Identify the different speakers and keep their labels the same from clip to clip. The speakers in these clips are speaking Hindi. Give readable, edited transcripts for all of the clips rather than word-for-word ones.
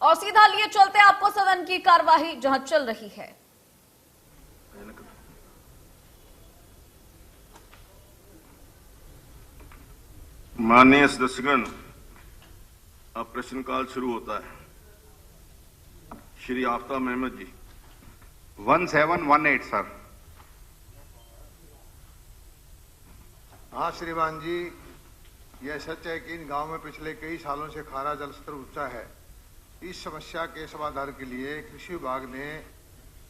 Speaker 1: और सीधा लिए चलते हैं आपको सदन की कार्यवाही जहां चल रही है।
Speaker 2: माननीय सदस्यगण, अब प्रश्नकाल शुरू होता है। श्री आफ्ताब अहमद जी।
Speaker 3: 1718 सर।
Speaker 4: हाँ श्रीमान जी, यह सच है कि इन गांव में पिछले कई सालों से खारा जल स्तर ऊंचा है। इस समस्या के समाधान के लिए कृषि विभाग ने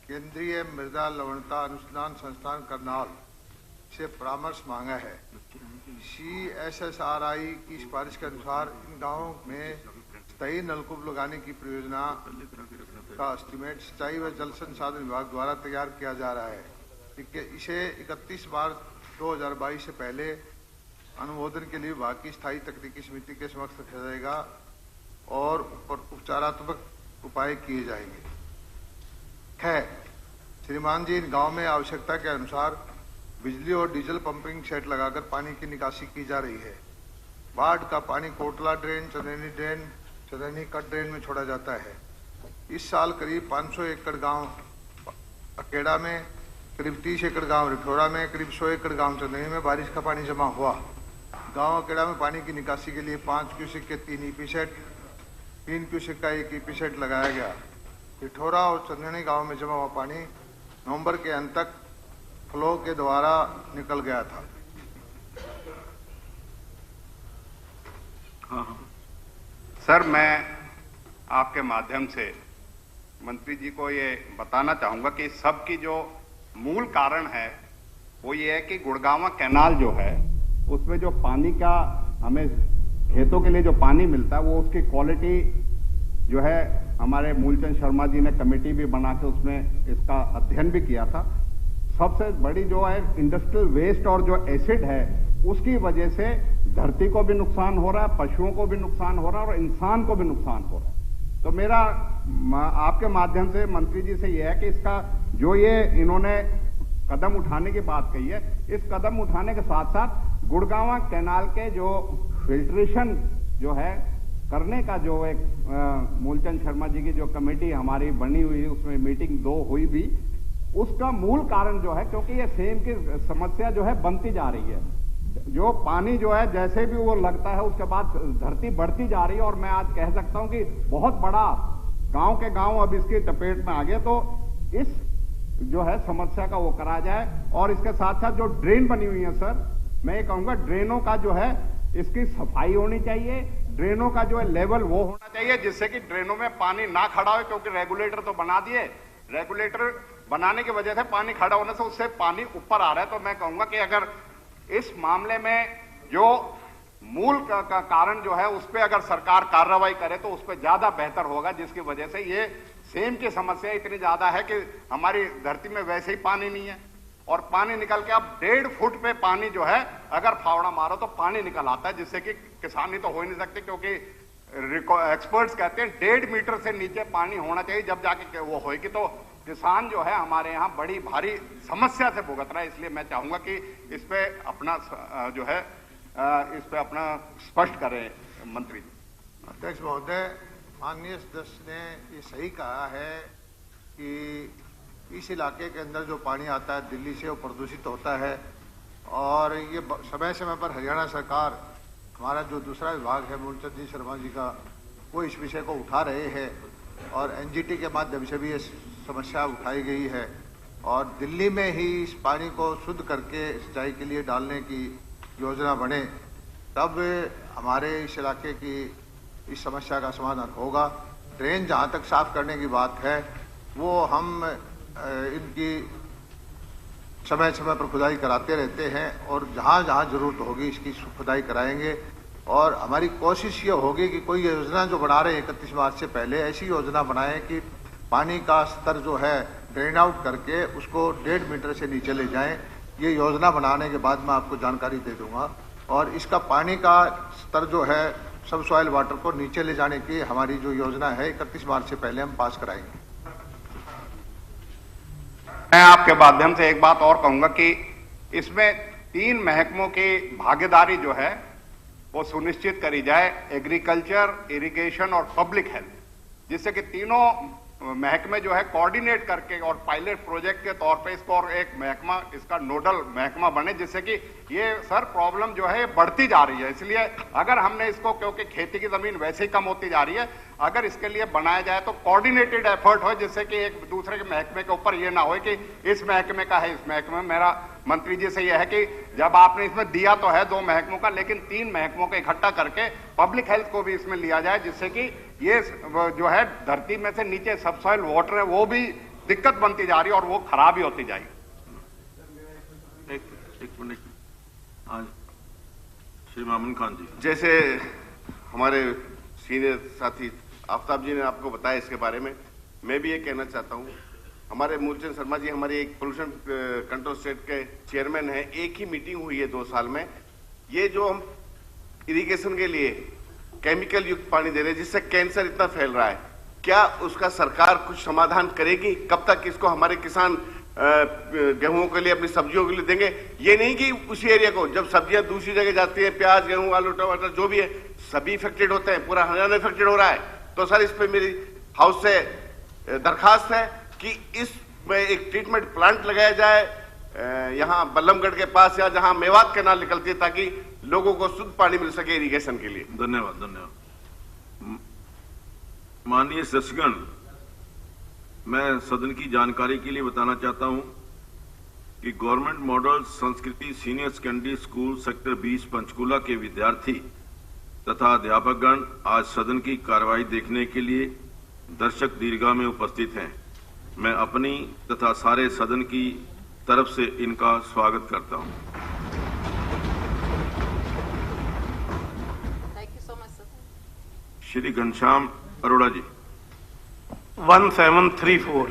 Speaker 4: केंद्रीय मृदा लवणता अनुसंधान संस्थान करनाल से परामर्श मांगा है। CSSRI की सिफारिश के अनुसार इन गांवों में स्थायी नलकूप लगाने की परियोजना का एस्टीमेट सिंचाई व जल संसाधन विभाग द्वारा तैयार किया जा रहा है। इसे 31 मार्च 2022 से पहले अनुमोदन के लिए विभाग की स्थायी तकनीकी समिति के समक्ष रखा जाएगा और उपचारात्मक उपाय किए जाएंगे। श्रीमान जी, इन गांव में आवश्यकता के अनुसार बिजली और डीजल पंपिंग सेट लगाकर पानी की निकासी की जा रही है। बाढ़ का पानी कोटला ड्रेन, चंदनी कट ड्रेन में छोड़ा जाता है। इस साल करीब 500 एकड़ गांव अकेड़ा में, करीब 30 एकड़ गांव रिठौरा में, करीब 100 एकड़ गांव चंदनी में बारिश का पानी जमा हुआ। गांव अकेड़ा में पानी की निकासी के लिए 5 क्यूसेक के 3 ईपी सेट, 3 क्यूसेक का 1 ईपी सेट लगाया गया। रिठौरा और चंदनी गांव में जमा हुआ पानी नवंबर के अंत तक फ्लो के द्वारा निकल गया था।
Speaker 3: सर, मैं आपके माध्यम से मंत्री जी को ये बताना चाहूंगा कि सब की जो मूल कारण है वो ये है कि गुड़गांवा कैनाल जो है उसमें जो पानी का हमें खेतों के लिए जो पानी मिलता है वो उसकी क्वालिटी जो है, हमारे मूलचंद शर्मा जी ने कमेटी भी बना के उसमें इसका अध्ययन भी किया था। सबसे बड़ी जो है इंडस्ट्रियल वेस्ट और जो एसिड है उसकी वजह से धरती को भी नुकसान हो रहा है, पशुओं को भी नुकसान हो रहा है और इंसान को भी नुकसान हो रहा है। तो मेरा आपके माध्यम से मंत्री जी से यह है कि इसका जो ये इन्होंने कदम उठाने की बात कही है, इस कदम उठाने के साथ साथ गुड़गांवा कैनाल के जो फिल्ट्रेशन जो है करने का जो एक मूलचंद शर्मा जी की जो कमेटी हमारी बनी हुई, उसमें मीटिंग 2 हुई भी, उसका मूल कारण जो है, क्योंकि ये सेम की समस्या जो है बनती जा रही है। जो पानी जो है जैसे भी वो लगता है उसके बाद धरती बढ़ती जा रही है और मैं आज कह सकता हूं कि बहुत बड़ा गांव के गांव अब इसकी चपेट में आ गए। तो इस जो है समस्या का वो करा जाए और इसके साथ साथ जो ड्रेन बनी हुई है सर, मैं ये कहूंगा ड्रेनों का जो है इसकी सफाई होनी चाहिए, ड्रेनों का जो है लेवल वो होना चाहिए जिससे कि ड्रेनों में पानी ना खड़ा हो, क्योंकि रेगुलेटर तो बना दिए, रेगुलेटर बनाने की वजह से पानी खड़ा होने से उससे पानी ऊपर आ रहा है। तो मैं कहूंगा कि अगर इस मामले में जो मूल का कारण जो है उस पर अगर सरकार कार्रवाई करे तो उस पर ज्यादा बेहतर होगा, जिसकी वजह से ये सेम की समस्या इतनी ज्यादा है कि हमारी धरती में वैसे ही पानी नहीं है और पानी निकल के अब 1.5 फुट पे पानी जो है अगर फावड़ा मारो तो पानी निकल आता है, जिससे कि किसानी तो हो ही नहीं सकती, क्योंकि एक्सपर्ट्स कहते हैं 1.5 मीटर से नीचे पानी होना चाहिए, जब जाके वो होगी। तो किसान जो है हमारे यहाँ बड़ी भारी समस्या से भुगत रहा है। इसलिए मैं चाहूंगा कि इस पे अपना जो है इस पे अपना स्पष्ट करें मंत्री जी।
Speaker 4: अध्यक्ष महोदय, माननीय सदस्य ने ये सही कहा है कि इस इलाके के अंदर जो पानी आता है दिल्ली से वो प्रदूषित होता है और ये समय समय पर हरियाणा सरकार, हमारा जो दूसरा विभाग है मूलचंद जी शर्मा जी का, वो इस विषय को उठा रहे हैं और NGT के माध्यम से भी ये समस्या उठाई गई है और दिल्ली में ही इस पानी को शुद्ध करके सिंचाई के लिए डालने की योजना बने, तब हमारे इस इलाके की इस समस्या का समाधान होगा। ड्रेन जहाँ तक साफ करने की बात है वो हम इनकी समय समय पर खुदाई कराते रहते हैं और जहाँ जहाँ जरूरत होगी इसकी खुदाई कराएंगे और हमारी कोशिश ये होगी कि कोई योजना जो बना रहे हैं 31 मार्च से पहले ऐसी योजना बनाएं कि पानी का स्तर जो है ड्रेन आउट करके उसको 1.5 मीटर से नीचे ले जाएं। ये योजना बनाने के बाद मैं आपको जानकारी दे दूंगा और इसका पानी का स्तर जो है सब सॉइल वाटर को नीचे ले जाने की हमारी जो योजना है 31 मार्च से पहले हम पास कराएंगे।
Speaker 3: मैं आपके माध्यम से एक बात और कहूंगा कि इसमें 3 महकमों की भागीदारी जो है वो सुनिश्चित करी जाए, एग्रीकल्चर, इरिगेशन और पब्लिक हेल्थ, जिससे कि तीनों महकमे जो है कोऑर्डिनेट करके और पायलट प्रोजेक्ट के तौर पे इसको और एक महकमा इसका नोडल महकमा बने, जिससे कि ये सर प्रॉब्लम जो है ये बढ़ती जा रही है। इसलिए अगर हमने इसको, क्योंकि खेती की जमीन वैसे ही कम होती जा रही है, अगर इसके लिए बनाया जाए तो कोऑर्डिनेटेड एफर्ट हो, जिससे कि एक दूसरे के महकमे के ऊपर ये ना हो कि इस महकमे का है, इस महकमे में। मेरा मंत्री जी से यह है कि जब आपने इसमें दिया तो है 2 महकमों का, लेकिन 3 महकमों को इकट्ठा करके पब्लिक हेल्थ को भी इसमें लिया जाए, जिससे कि ये जो है धरती में से नीचे सबसॉइल वाटर है वो भी दिक्कत बनती जा रही है और वो खराब ही होती जाएगी।
Speaker 2: एक मिनट। हाँ, श्री मामून खान जी।
Speaker 5: जैसे हमारे सीनियर साथी आफ्ताब जी ने आपको बताया इसके बारे में, मैं भी ये कहना चाहता हूँ। हमारे मूलचंद शर्मा जी हमारे एक पोल्यूशन कंट्रोल स्टेट के चेयरमैन हैं, एक ही मीटिंग हुई है 2 साल में। ये जो हम इरिगेशन के लिए केमिकल युक्त पानी दे रहे हैं जिससे कैंसर इतना फैल रहा है, क्या उसका सरकार कुछ समाधान करेगी? कब तक इसको हमारे किसान गेहूं के लिए, अपनी सब्जियों के लिए देंगे? ये नहीं कि उसी एरिया को, जब सब्जियां दूसरी जगह जाती है, प्याज, गेहूं, आलू, टमाटर जो भी है सभी इफेक्टेड होते हैं, पूरा हरियाणा इफेक्टेड हो रहा है। तो सर इस पे मेरी हाउस से दरखास्त है कि इसमें एक ट्रीटमेंट प्लांट लगाया जाए यहाँ बल्लमगढ़ के पास या जहां मेवात कैनाल निकलती है, ताकि लोगों को शुद्ध पानी मिल सके इरिगेशन के लिए।
Speaker 2: धन्यवाद, धन्यवाद। माननीय सदस्यगण, मैं सदन की जानकारी के लिए बताना चाहता हूं कि गवर्नमेंट मॉडल संस्कृति senior secondary school sector 20 Panchkula के विद्यार्थी तथा अध्यापकगण आज सदन की कार्रवाई देखने के लिए दर्शक दीर्घा में उपस्थित हैं। मैं अपनी तथा सारे सदन की तरफ से इनका स्वागत करता हूं।
Speaker 1: Thank you so much sir.
Speaker 2: Shri Ghanshyam Arora ji.
Speaker 6: 1734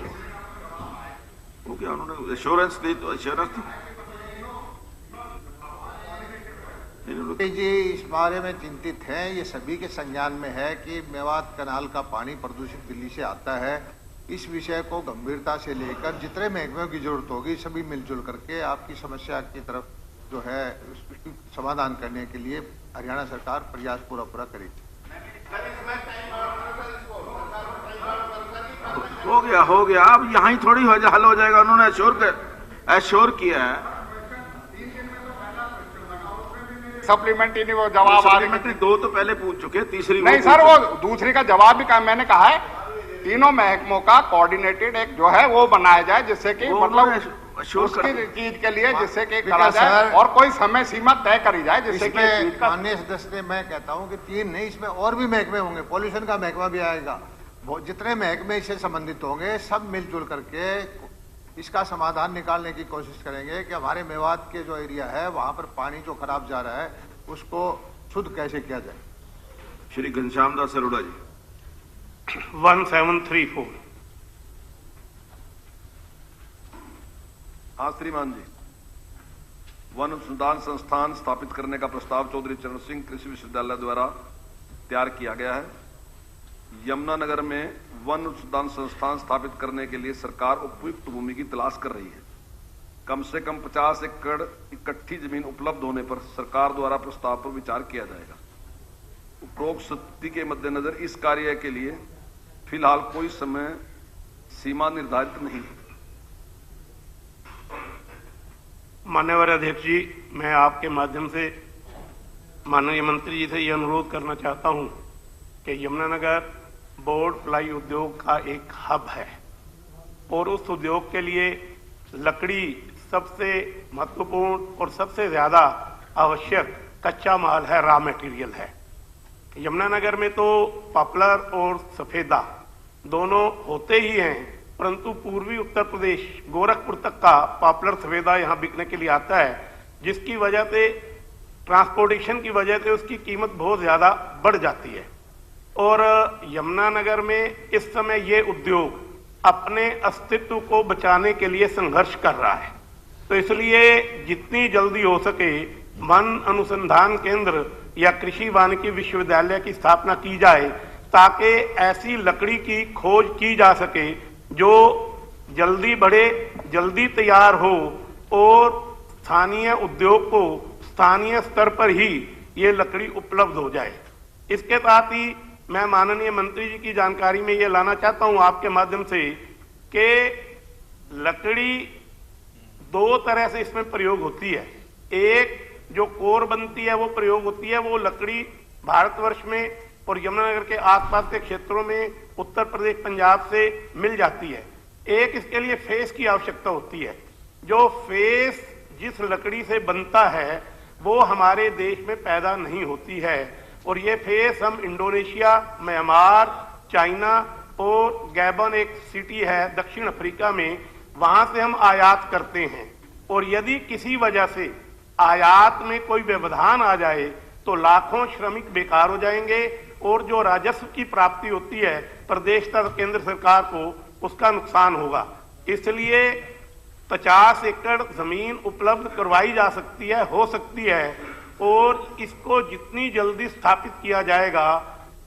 Speaker 2: वो क्या उन्होंने एश्योरेंस दी, तो एश्योरेंस थी।
Speaker 4: जी इस बारे में चिंतित हैं। ये सभी के संज्ञान में है कि मेवात कनाल का पानी प्रदूषित दिल्ली से आता है। इस विषय को गंभीरता से लेकर जितने महकमों की जरूरत होगी सभी मिलजुल करके आपकी समस्या की तरफ जो है उसकी समाधान करने के लिए हरियाणा सरकार प्रयास पूरा करेगी।
Speaker 2: हो गया अब यहाँ ही थोड़ी हल हो जाएगा। उन्होंने एश्योर किया है।
Speaker 3: सप्लीमेंट्री वो जवाब आ रही
Speaker 2: 2 तो पहले पूछ चुके, तीसरी
Speaker 3: नहीं सर, वो दूसरी का जवाब भी मैंने कहा है, तीनों महकमों का कोऑर्डिनेटेड एक जो है वो बनाया जाए, जिससे कि मतलब उसकी चीज के लिए जिससे कि करा जाए और कोई समय सीमा तय करी जाए, जिससे कि
Speaker 4: माननीय सदस्य मैं कहता हूं कि 3 नहीं, इसमें और भी महकमे होंगे, पॉल्यूशन का महकमा भी आएगा। जितने महकमे इससे संबंधित होंगे सब मिलजुल करके इसका समाधान निकालने की कोशिश करेंगे कि हमारे मेवात के जो एरिया है वहां पर पानी जो खराब जा रहा है उसको शुद्ध कैसे किया जाए।
Speaker 2: श्री घनश्याम दास अरोड़ा जी।
Speaker 6: 1734
Speaker 7: हाँ श्रीमान जी, वन अनुसंधान संस्थान स्थापित करने का प्रस्ताव चौधरी चरण सिंह कृषि विश्वविद्यालय द्वारा तैयार किया गया है। यमुनानगर में वन अनुसंधान संस्थान स्थापित करने के लिए सरकार उपयुक्त भूमि की तलाश कर रही है। कम से कम 50 एकड़ इकट्ठी जमीन उपलब्ध होने पर सरकार द्वारा प्रस्ताव पर विचार किया जाएगा। उपरोक्त स्थिति के मद्देनजर इस कार्य के लिए फिलहाल कोई समय सीमा निर्धारित नहीं है।
Speaker 6: मान्यवर अध्यक्ष जी, मैं आपके माध्यम से माननीय मंत्री जी से यह अनुरोध करना चाहता हूं कि यमुनानगर बोर्ड प्लाई उद्योग का एक हब है और उस उद्योग के लिए लकड़ी सबसे महत्वपूर्ण और सबसे ज्यादा आवश्यक कच्चा माल है, रॉ मटेरियल है। यमुनानगर में तो पॉपुलर और सफेदा दोनों होते ही हैं, परंतु पूर्वी उत्तर प्रदेश गोरखपुर तक का पॉपुलर सफेदा यहाँ बिकने के लिए आता है, जिसकी वजह से ट्रांसपोर्टेशन की वजह से उसकी कीमत बहुत ज्यादा बढ़ जाती है। और यमुनानगर में इस समय ये उद्योग अपने अस्तित्व को बचाने के लिए संघर्ष कर रहा है। तो इसलिए जितनी जल्दी हो सके वन अनुसंधान केंद्र या कृषि वानिकी विश्वविद्यालय की स्थापना की जाए, ताकि ऐसी लकड़ी की खोज की जा सके जो जल्दी बढ़े, जल्दी तैयार हो और स्थानीय उद्योग को स्थानीय स्तर पर ही ये लकड़ी उपलब्ध हो जाए। इसके साथ ही मैं माननीय मंत्री जी की जानकारी में ये लाना चाहता हूं आपके माध्यम से कि लकड़ी दो तरह से इसमें प्रयोग होती है। एक जो कोर बनती है वो प्रयोग होती है, वो लकड़ी भारतवर्ष में और यमुनानगर के आसपास के क्षेत्रों में उत्तर प्रदेश पंजाब से मिल जाती है। एक इसके लिए फेस की आवश्यकता होती है। जो फेस जिस लकड़ी से बनता है वो हमारे देश में पैदा नहीं होती है, और ये फेस हम इंडोनेशिया, म्यांमार, चाइना और गैबन एक सिटी है दक्षिण अफ्रीका में, वहां से हम आयात करते हैं। और यदि किसी वजह से आयात में कोई व्यवधान आ जाए तो लाखों श्रमिक बेकार हो जाएंगे, और जो राजस्व की प्राप्ति होती है प्रदेश तथा केंद्र सरकार को, उसका नुकसान होगा। इसलिए 50 एकड़ जमीन उपलब्ध करवाई जा सकती है, हो सकती है, और इसको जितनी जल्दी स्थापित किया जाएगा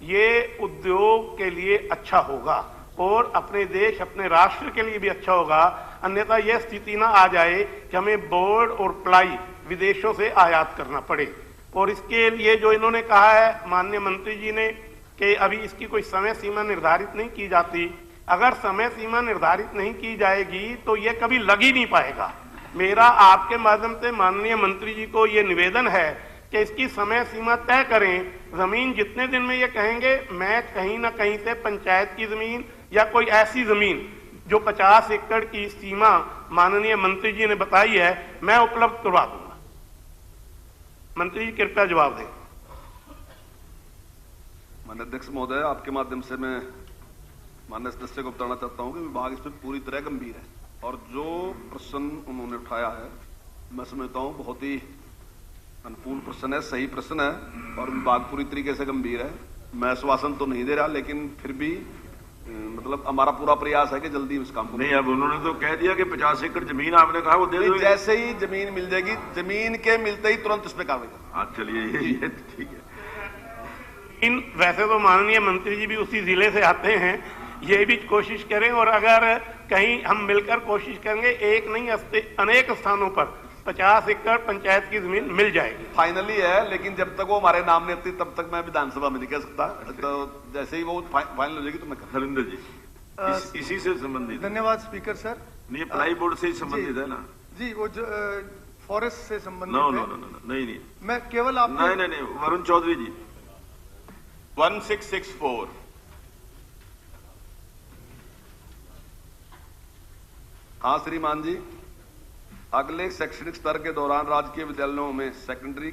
Speaker 6: ये उद्योग के लिए अच्छा होगा और अपने देश, अपने राष्ट्र के लिए भी अच्छा होगा। अन्यथा यह स्थिति ना आ जाए कि हमें बोर्ड और प्लाई विदेशों से आयात करना पड़े। और इसके लिए जो इन्होंने कहा है माननीय मंत्री जी ने कि अभी इसकी कोई समय सीमा निर्धारित नहीं की जाती, अगर समय सीमा निर्धारित नहीं की जाएगी तो ये कभी लग ही नहीं पाएगा। मेरा आपके माध्यम से माननीय मंत्री जी को ये निवेदन है कि इसकी समय सीमा तय करें। जमीन जितने दिन में ये कहेंगे, मैं कहीं ना कहीं से पंचायत की जमीन या कोई ऐसी जमीन जो 50 एकड़ की सीमा माननीय मंत्री जी ने बताई है, मैं उपलब्ध करवा दूंगा। मंत्री जी कृपया जवाब दें।
Speaker 7: माननीय अध्यक्ष महोदय, आपके माध्यम से मैं माननीय सदस्य को बताना चाहता हूं कि विभाग इस पर पूरी तरह गंभीर है, और जो प्रश्न उन्होंने उठाया है मैं समझता हूं बहुत ही अनुकूल प्रश्न है, सही प्रश्न है, और विभाग पूरी तरीके से गंभीर है। मैं आश्वासन तो नहीं दे रहा, लेकिन फिर भी मतलब हमारा पूरा प्रयास है कि जल्दी उस काम को।
Speaker 2: नहीं, अब उन्होंने तो कह दिया कि 50 एकड़ जमीन आपने कहा वो दे दो।
Speaker 7: जैसे ही जमीन मिल जाएगी, जमीन के मिलते ही तुरंत उस पर कार्रवाई करें।
Speaker 2: हाँ चलिए, ये ठीक है।
Speaker 6: वैसे तो माननीय मंत्री जी भी उसी जिले से आते हैं, ये भी कोशिश करें, और अगर कहीं हम मिलकर कोशिश करेंगे, एक नहीं अनेक स्थानों पर 50 एकड़ पंचायत की जमीन मिल जाएगी।
Speaker 7: फाइनली है, लेकिन जब तक वो हमारे नाम नहीं आती तब तक मैं विधानसभा में नहीं कह सकता। तो जैसे ही वो फाइनल हो जाएगी तो मैं
Speaker 2: हरिंदर जी इसी से संबंधित।
Speaker 8: धन्यवाद स्पीकर सर।
Speaker 2: नहीं, प्लाई बोर्ड से ही संबंधित है ना
Speaker 8: जी, वो जो फॉरेस्ट से संबंधित
Speaker 2: नो
Speaker 8: है।
Speaker 2: नो नो नो नहीं,
Speaker 8: मैं केवल आप
Speaker 2: नहीं, वरुण चौधरी जी
Speaker 5: 1664।
Speaker 7: हाँ श्रीमान जी, अगले शैक्षणिक स्तर के दौरान राजकीय विद्यालयों में सेकेंडरी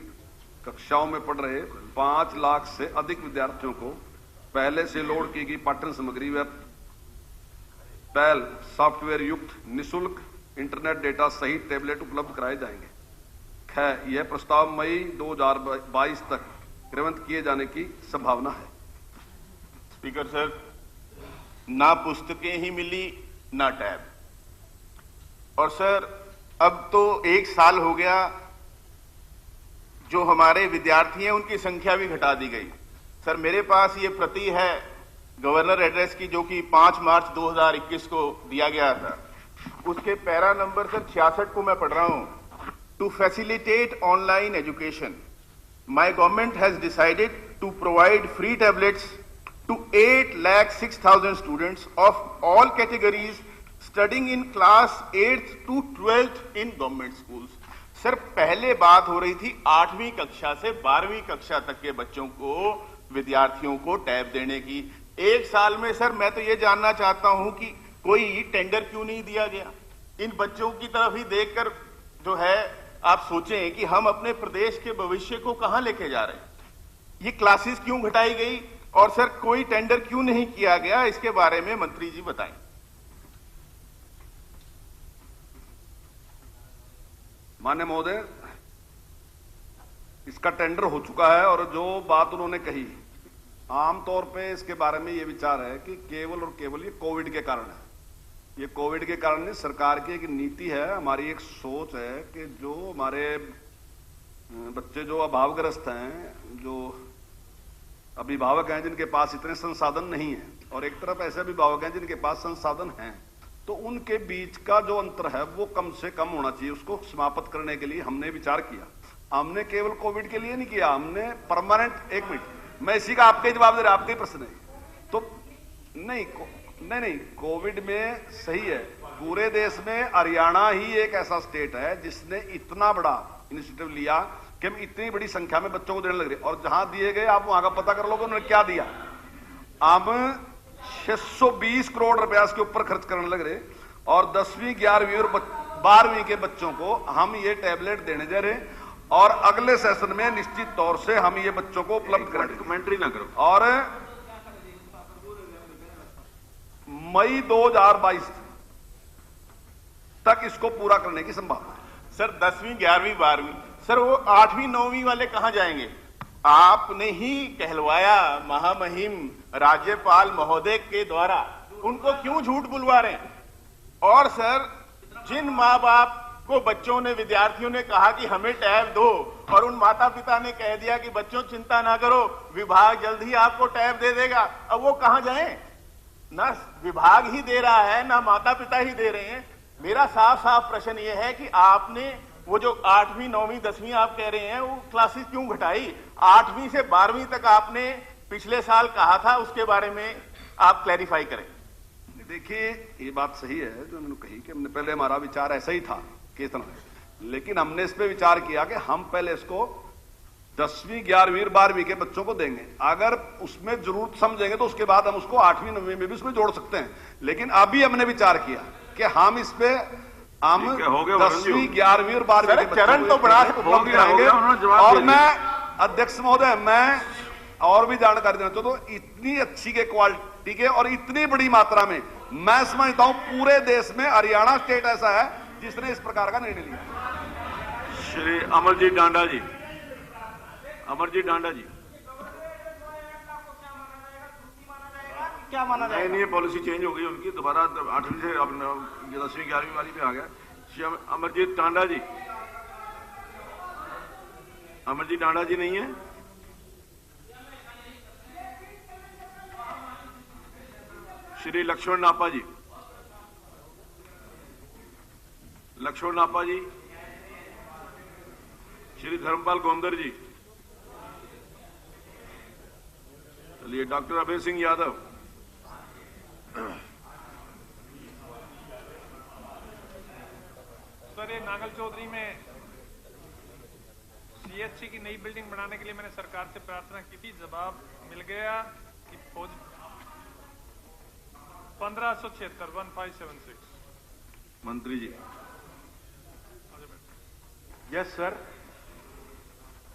Speaker 7: कक्षाओं में पढ़ रहे 5 लाख से अधिक विद्यार्थियों को पहले से लोड की गई पाठ्य सामग्री व पहल सॉफ्टवेयर युक्त निःशुल्क इंटरनेट डेटा सहित टैबलेट उपलब्ध कराए जाएंगे। खैर, यह प्रस्ताव मई 2022 तक क्रियान्वित किए जाने की संभावना है।
Speaker 5: स्पीकर सर, ना पुस्तकें ही मिली ना टैब, और सर अब तो 1 साल हो गया, जो हमारे विद्यार्थी हैं उनकी संख्या भी घटा दी गई। सर मेरे पास ये प्रति है गवर्नर एड्रेस की, जो कि 5 मार्च 2021 को दिया गया था। उसके पैरा नंबर सर 66 को मैं पढ़ रहा हूं। To facilitate online education, my government has decided to provide free tablets to 8,06,000 students of all categories studying in class 8th to 12th in government schools. Sir पहले बात हो रही थी 8वीं कक्षा से 12वीं कक्षा तक के बच्चों को, विद्यार्थियों को टैब देने की। 1 साल में सर मैं तो ये जानना चाहता हूं कि कोई टेंडर क्यों नहीं दिया गया? इन बच्चों की तरफ ही देखकर जो है आप सोचें कि हम अपने प्रदेश के भविष्य को कहां लेके जा रहे हैं। ये क्लासेस क्यों घटाई गई, और सर कोई टेंडर क्यों नहीं किया गया, इसके बारे में मंत्री जी बताएं।
Speaker 7: माननीय महोदय, इसका टेंडर हो चुका है, और जो बात उन्होंने कही आमतौर पे इसके बारे में ये विचार है कि केवल और केवल ये कोविड के कारण है। ये कोविड के कारण नहीं, सरकार की एक नीति है, हमारी एक सोच है कि जो हमारे बच्चे जो अभावग्रस्त हैं, जो अभिभावक हैं जिनके पास इतने संसाधन नहीं है, और एक तरफ ऐसे अभिभावक हैं जिनके पास संसाधन हैं, तो उनके बीच का जो अंतर है वो कम से कम होना चाहिए। उसको समाप्त करने के लिए हमने विचार किया। हमने केवल कोविड के लिए नहीं किया, हमने परमानेंट, एक मिनट, मैं इसी का आपके जवाब दे रहा, आपका ही प्रश्न है। तो नहीं, कोविड में सही है, पूरे देश में हरियाणा ही एक ऐसा स्टेट है जिसने इतना बड़ा इनिशिएटिव लिया कि हम इतनी बड़ी संख्या में बच्चों को देने लग रहे, और जहां दिए गए आप वहां का पता कर लोगे उन्होंने क्या दिया। हम 620 करोड़ रुपया इसके ऊपर खर्च करने लग रहे, और 10वीं 11वीं और 12वीं के बच्चों को हम ये टैबलेट देने जा रहे, और अगले सेशन में निश्चित तौर से हम ये बच्चों को उपलब्ध करेंगे।
Speaker 2: कमेंट्री ना करो।
Speaker 7: और मई 2022 तक इसको पूरा करने की संभावना है।
Speaker 9: सर 10वीं 11वीं 12वीं, सर वो 8वीं 9वीं वाले कहां जाएंगे? आपने ही कहलवाया महामहिम राज्यपाल महोदय के द्वारा, उनको क्यों झूठ बुलवा रहे हैं? और सर जिन माँ बाप को बच्चों ने, विद्यार्थियों ने कहा कि हमें टैब दो, और उन माता पिता ने कह दिया कि बच्चों चिंता ना करो, विभाग जल्द ही आपको टैब दे देगा, अब वो कहां जाएं? ना विभाग ही दे रहा है, ना माता पिता ही दे रहे हैं। मेरा साफ साफ प्रश्न ये है कि आपने वो जो 8वीं 9वीं 10वीं आप कह रहे हैं वो क्लासेस क्यों घटाई? 8वीं से 12वीं तक आपने पिछले साल कहा था, उसके बारे में आप क्लैरिफाई करें।
Speaker 7: देखिए ये बात सही है जो मैंने कही कि हमने पहले, हमारा विचार ऐसा ही था कि इतना, लेकिन हमने इस पे विचार किया कि हम पहले इसको 10वीं 11वीं और 12वीं के बच्चों को देंगे, अगर उसमें जरूरत समझेंगे तो उसके बाद हम उसको 8वीं 9वीं में भी उसमें जोड़ सकते हैं। लेकिन अभी हमने विचार किया कि हम इस पे हम 10वीं 11वीं और 12वीं के
Speaker 9: चरण तो बढ़ा
Speaker 7: उपलब्ध कराएंगे। और मैं अध्यक्ष महोदय, मैं और भी जानकारी देना चाहता हूं, इतनी अच्छी के क्वालिटी के और इतनी बड़ी मात्रा में मैं समझता हूं पूरे देश में हरियाणा स्टेट ऐसा है जिसने इस प्रकार का निर्णय लिया।
Speaker 2: श्री अमरजीत डांडा जी, अमरजीत डांडा जी,
Speaker 9: क्या माना जाएगा?
Speaker 2: नहीं, पॉलिसी चेंज हो गई उनकी, दोबारा 8वीं से अब 10वीं 11वीं वाली पे आ गया। श्री अमरजीत डांडा जी, अमरजीत डांडा जी नहीं है? श्री लक्ष्मण नापा जी, लक्ष्मण नापा जी, श्री धर्मपाल गोंदर जी, चलिए डॉक्टर अभय सिंह यादव,
Speaker 10: सर ये नागल चौधरी में सीएचसी की नई बिल्डिंग बनाने के लिए मैंने सरकार से प्रार्थना की थी, जवाब मिल गया कि 1576
Speaker 2: मंत्री जी।
Speaker 3: Yes, sir.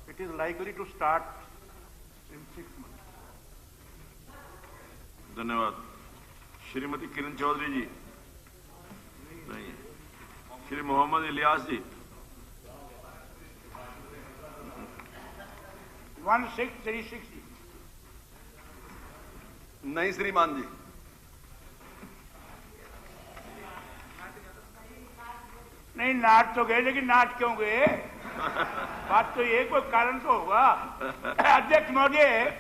Speaker 3: It is likely to start in 6 months.
Speaker 2: धन्यवाद। श्रीमती किरण चौधरी जी नहीं है। श्री मोहम्मद इलियास जी,
Speaker 3: 1636.
Speaker 7: नहीं श्रीमान जी,
Speaker 3: नहीं नाट तो गए, लेकिन नाट क्यों गए? बात तो ये, कोई कारण तो होगा। अध्यक्ष महोदय,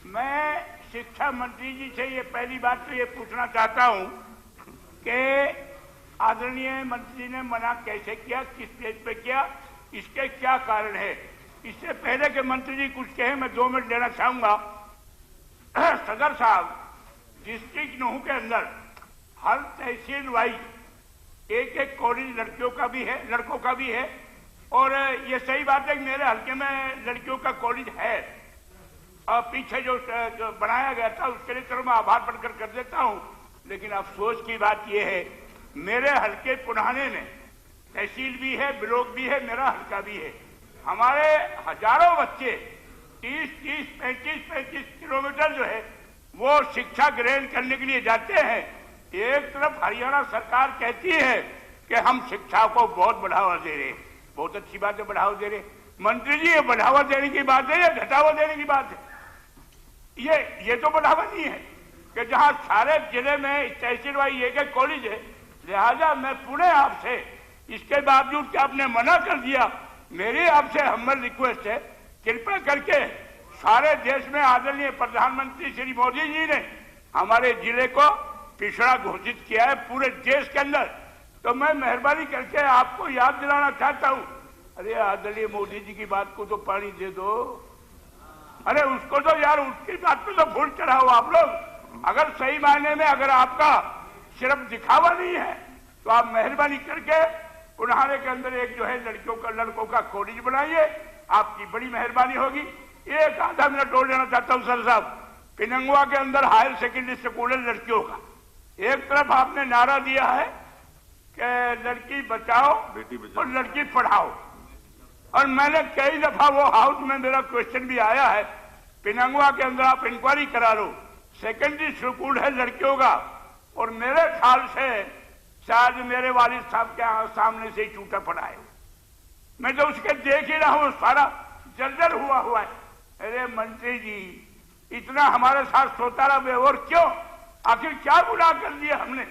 Speaker 3: मैं शिक्षा मंत्री जी से ये पहली बात तो ये पूछना चाहता हूं कि आदरणीय मंत्री ने मना कैसे किया, किस स्टेज पे किया, इसके क्या कारण है? इससे पहले के मंत्री जी कुछ कहे, मैं 2 मिनट लेना चाहूंगा। सदर साहब, डिस्ट्रिक्ट नूह के अंदर हर तहसील वाइज एक कॉलेज लड़कियों का भी है, लड़कों का भी है, और ये सही बात है कि मेरे हल्के में लड़कियों का कॉलेज है। और पीछे जो बनाया गया था उसके लिए चलो मैं आभार प्रकट कर देता हूं, लेकिन अफसोस की बात यह है मेरे हल्के पुराने में तहसील भी है, ब्लॉक भी है, मेरा हल्का भी है। हमारे हजारों बच्चे 30-35 किलोमीटर जो है वो शिक्षा ग्रहण करने के लिए जाते हैं। एक तरफ हरियाणा सरकार कहती है कि हम शिक्षा को बहुत बढ़ावा दे रहे, बहुत अच्छी बात है, बढ़ावा दे रहे। मंत्री जी, ये बढ़ावा देने की बात है या घटावा देने की बात है? ये तो बढ़ावा नहीं है कि जहां सारे जिले में तहसील वाई एक कॉलेज है। लिहाजा मैं पुणे आपसे, इसके बावजूद कि आपने मना कर दिया, मेरी आपसे हम्बल रिक्वेस्ट है, कृपया करके सारे देश में आदरणीय प्रधानमंत्री श्री मोदी जी ने हमारे जिले को पिछड़ा घोषित किया है पूरे देश के अंदर, तो मैं मेहरबानी करके आपको याद दिलाना चाहता हूं, अरे आदरणीय मोदी जी की बात को तो पानी दे दो।
Speaker 6: अरे उसको तो यार उसकी बात पे तो भूल चढ़ा हो आप लोग। अगर सही मायने में अगर आपका सिर्फ दिखावा नहीं है तो आप मेहरबानी करके पुनहारे के अंदर एक जो है लड़कों का कॉलेज बनाइए, आपकी बड़ी मेहरबानी होगी। एक आधा मिनट और लेना चाहता हूं सर साहब। पिनंगवा के अंदर हायर सेकेंडरी स्कूल है लड़कियों का। एक तरफ आपने नारा दिया है कि लड़की बचाओ और लड़की पढ़ाओ, और मैंने कई दफा वो हाउस में मेरा क्वेश्चन भी आया है, पिनंगवा के अंदर आप इंक्वायरी करा लो, सेकेंडरी स्कूल है लड़कियों का, और मेरे ख्याल से शायद मेरे वालिद साहब के सामने से ही टूटा पड़ा है। मैं तो उसके देख ही रहा हूं, सारा जर्जर हुआ है। अरे मंत्री जी, इतना हमारे साथ सोता रहे और क्यों? आखिर क्या गुनाह कर दिया हमने?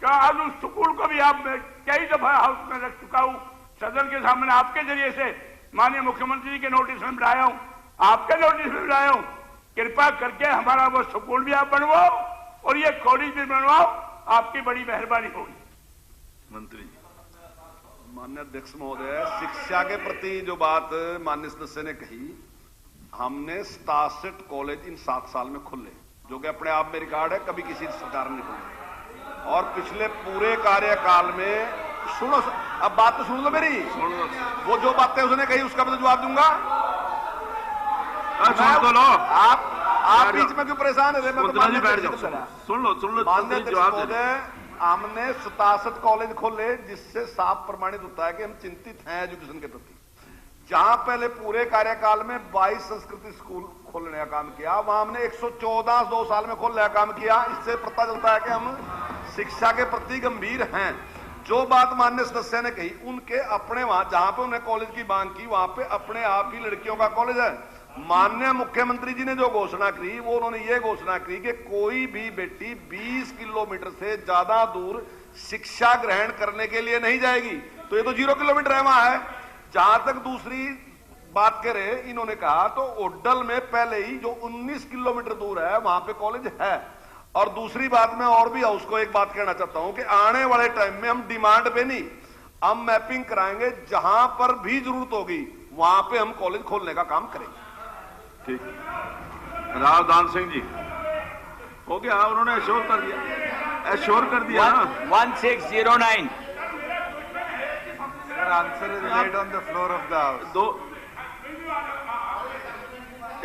Speaker 6: क्या आज उस स्कूल को भी आप कई दफा हाउस में रख चुका हूं, सदन के सामने आपके जरिए से माननीय मुख्यमंत्री जी के नोटिस में लाया हूं, आपके नोटिस में लाया हूं। कृपा करके हमारा वो स्कूल भी आप बनवाओ और ये कॉलेज भी बनवाओ, आपकी बड़ी मेहरबानी होगी।
Speaker 2: मंत्री जी।
Speaker 7: माननीय अध्यक्ष महोदय, शिक्षा के प्रति जो बात माननीय सदस्य ने कही, हमने 67 कॉलेज इन 7 साल में खोले, जो कि अपने आप में रिकॉर्ड है, कभी किसी सरकार ने खोले। और पिछले पूरे कार्यकाल में सुनो, अब बात तो सुन लो मेरी, वो जो बातें उसने कही उसका मैं तो जवाब दूंगा।
Speaker 2: सुन तो लो,
Speaker 7: आप बीच में क्यों परेशान है?
Speaker 2: सुन लो
Speaker 7: माननीय अध्यक्ष महोदय, हमने 67 कॉलेज खोले, जिससे साफ प्रमाणित होता है कि हम चिंतित हैं एजुकेशन के प्रति। जहां पहले पूरे कार्यकाल में 22 संस्कृति स्कूल खोलने का काम किया, वहां हमने 114 2 साल में खोलने का काम किया। इससे पता चलता है कि हम शिक्षा के प्रति गंभीर हैं। जो बात माननीय सदस्य ने कही, उनके अपने वहां जहां पे उन्हें कॉलेज की मांग की, वहां पे अपने आप ही लड़कियों का कॉलेज है। माननीय मुख्यमंत्री जी ने जो घोषणा की, वो उन्होंने ये घोषणा की कि कोई भी बेटी 20 किलोमीटर से ज्यादा दूर शिक्षा ग्रहण करने के लिए नहीं जाएगी। तो ये तो 0 किलोमीटर है वहां है। जहां तक दूसरी बात करें, इन्होंने कहा तो ओडल में पहले ही जो 19 किलोमीटर दूर है वहां पे कॉलेज है। और दूसरी बात मैं और भी उसको एक बात कहना चाहता हूं कि आने वाले टाइम में हम डिमांड पे नहीं, हम मैपिंग कराएंगे, जहां पर भी जरूरत होगी वहां पे हम कॉलेज खोलने का काम करेंगे।
Speaker 2: ठीक, रावदान सिंह जी हो गया, उन्होंने एश्योर कर दिया, एश्योर कर दिया ना।
Speaker 11: 1609
Speaker 8: answer is laid on the floor of the house.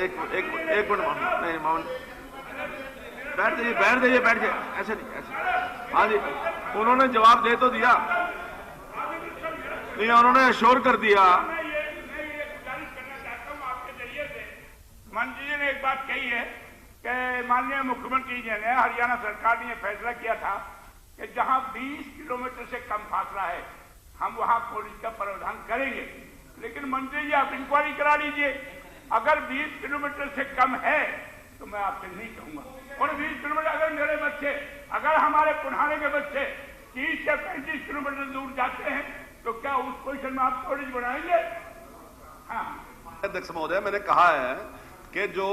Speaker 2: एक मिनट नहीं, मामन बैठ जाइए, ऐसे नहीं, ऐसे। हाँ जी, उन्होंने जवाब दे तो दिया, नहीं उन्होंने एश्योर कर दिया।
Speaker 6: मंत्री जी ने एक बात कही है कि माननीय मुख्यमंत्री जी ने, हरियाणा सरकार ने यह फैसला किया था कि जहां 20 किलोमीटर से कम फासला है हम वहां कॉलेज का प्रावधान करेंगे। लेकिन मंत्री जी आप इंक्वायरी करा लीजिए, अगर 20 किलोमीटर से कम है तो मैं आपसे नहीं कहूंगा। और 20 किलोमीटर अगर मेरे बच्चे, अगर हमारे पुनहाने के बच्चे 30 या 35 किलोमीटर दूर जाते हैं तो क्या उस पोजिशन में आप कॉलेज बनाएंगे? हाँ
Speaker 7: अध्यक्ष महोदय, मैंने कहा है कि जो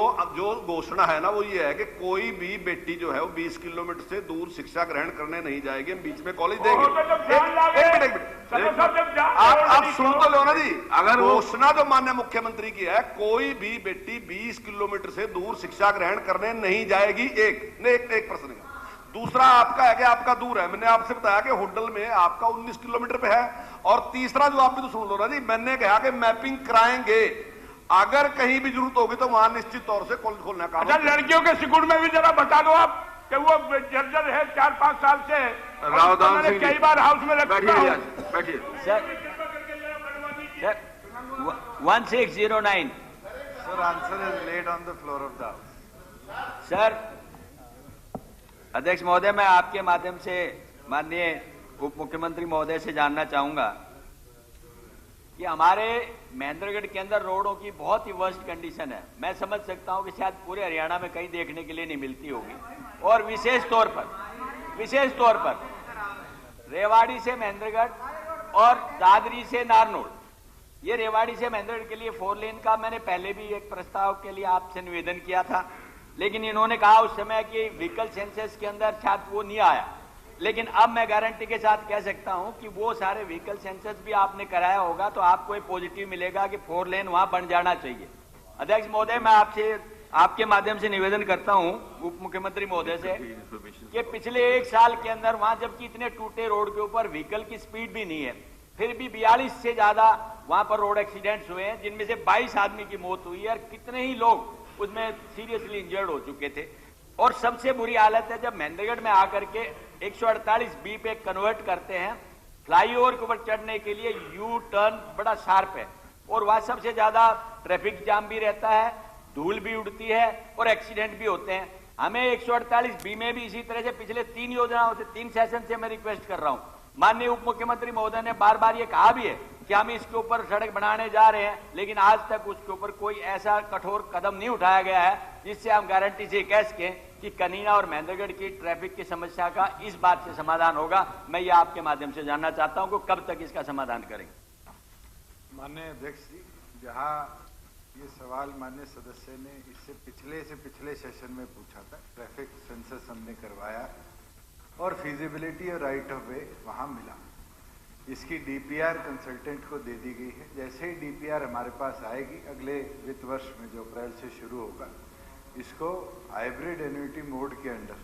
Speaker 7: घोषणा है ना वो ये है कि कोई भी बेटी जो है वो 20 किलोमीटर से दूर शिक्षा ग्रहण करने नहीं जाएगी, हम बीच में कॉलेज देंगे। एक मिनट, आप सुन तो लो ना जी। अगर घोषणा जो माननीय मुख्यमंत्री की है, कोई भी बेटी 20 किलोमीटर से दूर शिक्षा ग्रहण करने नहीं जाएगी। एक प्रश्न है। दूसरा आपका है कि आपका दूर है, मैंने आपसे बताया कि होटल में आपका 19 किलोमीटर पे है। और तीसरा जो आप भी तो सुन लो ना जी, मैंने कहा कि मैपिंग कराएंगे, अगर कहीं भी जरूरत होगी तो वहां निश्चित तौर से कॉलेज खोलने का।
Speaker 6: अच्छा, लड़कियों के स्कूल में भी जरा बता दो आप कि वो जर्जर है 4-5 साल से।
Speaker 2: रावदान सिंह
Speaker 6: कई बार हाउस में
Speaker 2: बैठिए।
Speaker 11: Sir 1609
Speaker 8: sir answer is laid on the floor of the house.
Speaker 11: Sir अध्यक्ष महोदय, मैं आपके माध्यम से माननीय उप मुख्यमंत्री महोदय से जानना चाहूंगा कि हमारे महेंद्रगढ़ के अंदर रोडों की बहुत ही वर्स्ट कंडीशन है। मैं समझ सकता हूं कि शायद पूरे हरियाणा में कहीं देखने के लिए नहीं मिलती होगी, और विशेष तौर पर रेवाड़ी से महेंद्रगढ़ और दादरी से नारनौल, ये रेवाड़ी से महेंद्रगढ़ के लिए 4 लेन का मैंने पहले भी एक प्रस्ताव के लिए आपसे निवेदन किया था, लेकिन इन्होंने कहा उस समय कि व्हीकल सेंसस के अंदर शायद वो नहीं आया। लेकिन अब मैं गारंटी के साथ कह सकता हूं कि वो सारे व्हीकल सेंसस भी आपने कराया होगा तो आपको ये पॉजिटिव मिलेगा कि 4 लेन वहां बन जाना चाहिए। अध्यक्ष महोदय, मैं आपके माध्यम से निवेदन करता हूं उप मुख्यमंत्री महोदय से कि पिछले 1 साल के अंदर वहां जबकि इतने टूटे रोड के ऊपर व्हीकल की स्पीड भी नहीं है, फिर भी 42 से ज्यादा वहां पर रोड एक्सीडेंट्स हुए हैं, जिनमें से 22 आदमी की मौत हुई है और कितने ही लोग उसमें सीरियसली इंजर्ड हो चुके थे। और सबसे बुरी हालत है जब महेंद्रगढ़ में आकर के 148B पे कन्वर्ट करते हैं, फ्लाईओवर के ऊपर चढ़ने के लिए यू टर्न बड़ा शार्प है और वहां सबसे ज्यादा ट्रैफिक जाम भी रहता है, धूल भी उड़ती है और एक्सीडेंट भी होते हैं। हमें 148B में भी इसी तरह से पिछले 3 योजनाओं से 3 सेशन से मैं रिक्वेस्ट कर रहा हूं। माननीय उप मुख्यमंत्री महोदय ने बार बार ये कहा भी है कि हम इसके ऊपर सड़क बनाने जा रहे हैं, लेकिन आज तक उसके ऊपर कोई ऐसा कठोर कदम नहीं उठाया गया है जिससे हम गारंटी से कह सकें कि कनीना और महेंद्रगढ़ की ट्रैफिक की समस्या का इस बात से समाधान होगा। मैं ये आपके माध्यम से जानना चाहता हूं कि कब तक इसका समाधान करेंगे।
Speaker 8: माननीय अध्यक्ष जी, जहां ये सवाल माननीय सदस्य ने इससे पिछले सेशन में पूछा था, ट्रैफिक सेंसस हमने करवाया और फिजिबिलिटी और राइट ऑफ वे वहां मिला। इसकी डीपीआर कंसल्टेंट को दे दी गई है। जैसे ही डीपीआर हमारे पास आएगी अगले वित्त वर्ष में जो अप्रैल से शुरू होगा, इसको हाइब्रिड एन्युटी मोड के अंडर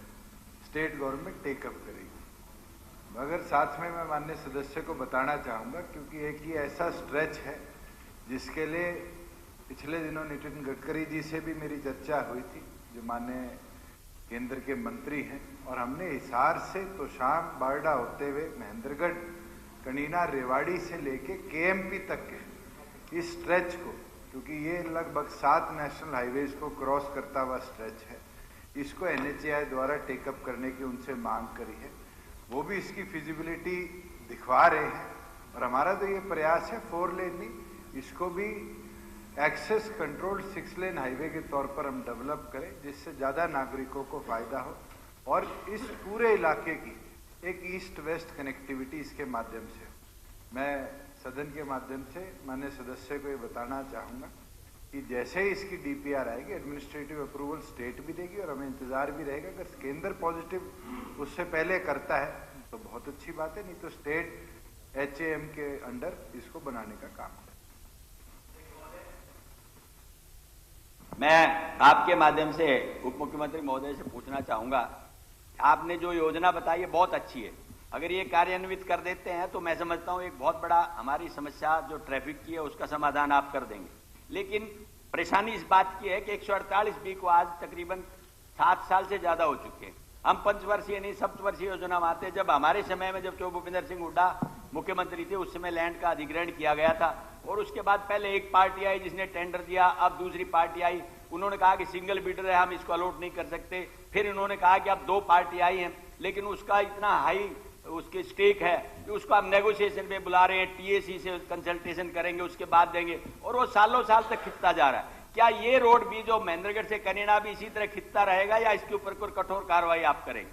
Speaker 8: स्टेट गवर्नमेंट टेकअप करेगी। मगर साथ में मैं माननीय सदस्य को बताना चाहूँगा, क्योंकि एक ये ऐसा स्ट्रेच है जिसके लिए पिछले दिनों नितिन गडकरी जी से भी मेरी चर्चा हुई थी, जो माननीय केंद्र के मंत्री हैं, और हमने हिसार से तोशाम बारडा होते हुए महेंद्रगढ़, कनीना, रेवाड़ी से लेके केएमपी तक के इस स्ट्रेच को, क्योंकि ये लगभग 7 नेशनल हाईवेज को क्रॉस करता हुआ स्ट्रेच है, इसको NHAI द्वारा टेकअप करने की उनसे मांग करी है। वो भी इसकी फिजिबिलिटी दिखवा रहे हैं और हमारा तो ये प्रयास है 4 लेन नहीं, इसको भी एक्सेस कंट्रोल्ड 6 लेन हाईवे के तौर पर हम डेवलप करें, जिससे ज़्यादा नागरिकों को फायदा हो और इस पूरे इलाके की एक ईस्ट वेस्ट कनेक्टिविटी इसके माध्यम से। मैं सदन के माध्यम से माननीय सदस्य को ये बताना चाहूँगा कि जैसे ही इसकी डीपीआर आएगी, एडमिनिस्ट्रेटिव अप्रूवल स्टेट भी देगी और हमें इंतजार भी रहेगा। अगर केंद्र पॉजिटिव उससे पहले करता है तो बहुत अच्छी बात है, नहीं तो स्टेट HAM के अंडर इसको बनाने का काम है।
Speaker 11: मैं आपके माध्यम से उप मुख्यमंत्री महोदय से पूछना चाहूंगा, आपने जो योजना बताई है बहुत अच्छी है। अगर ये कार्यान्वित कर देते हैं तो मैं समझता हूं एक बहुत बड़ा हमारी समस्या जो ट्रैफिक की है उसका समाधान आप कर देंगे। लेकिन परेशानी इस बात की है कि 148B को आज तकरीबन 7 साल से ज्यादा हो चुके हैं। हम 5 नहीं 7 वर्षीय योजना में आते। जब हमारे समय में जब भूपेंद्र सिंह हुड्डा मुख्यमंत्री थे, उस समय लैंड का अधिग्रहण किया गया था और उसके बाद पहले एक पार्टी आई जिसने टेंडर दिया, अब दूसरी पार्टी आई, उन्होंने कहा कि सिंगल बिडर है, हम इसको अलॉट नहीं कर सकते। फिर उन्होंने कहा कि अब 2 पार्टी आई हैं, लेकिन उसका इतना हाई उसके स्टेक है कि उसको आप नेगोशिएशन पे बुला रहे हैं, TAC से कंसल्टेशन करेंगे, उसके बाद देंगे, और वो सालों साल तक खिंचता जा रहा है। क्या ये रोड भी जो महेंद्रगढ़ से कनीना भी इसी तरह खिंचता रहेगा या इसके ऊपर कोई कठोर कार्रवाई आप करेंगे?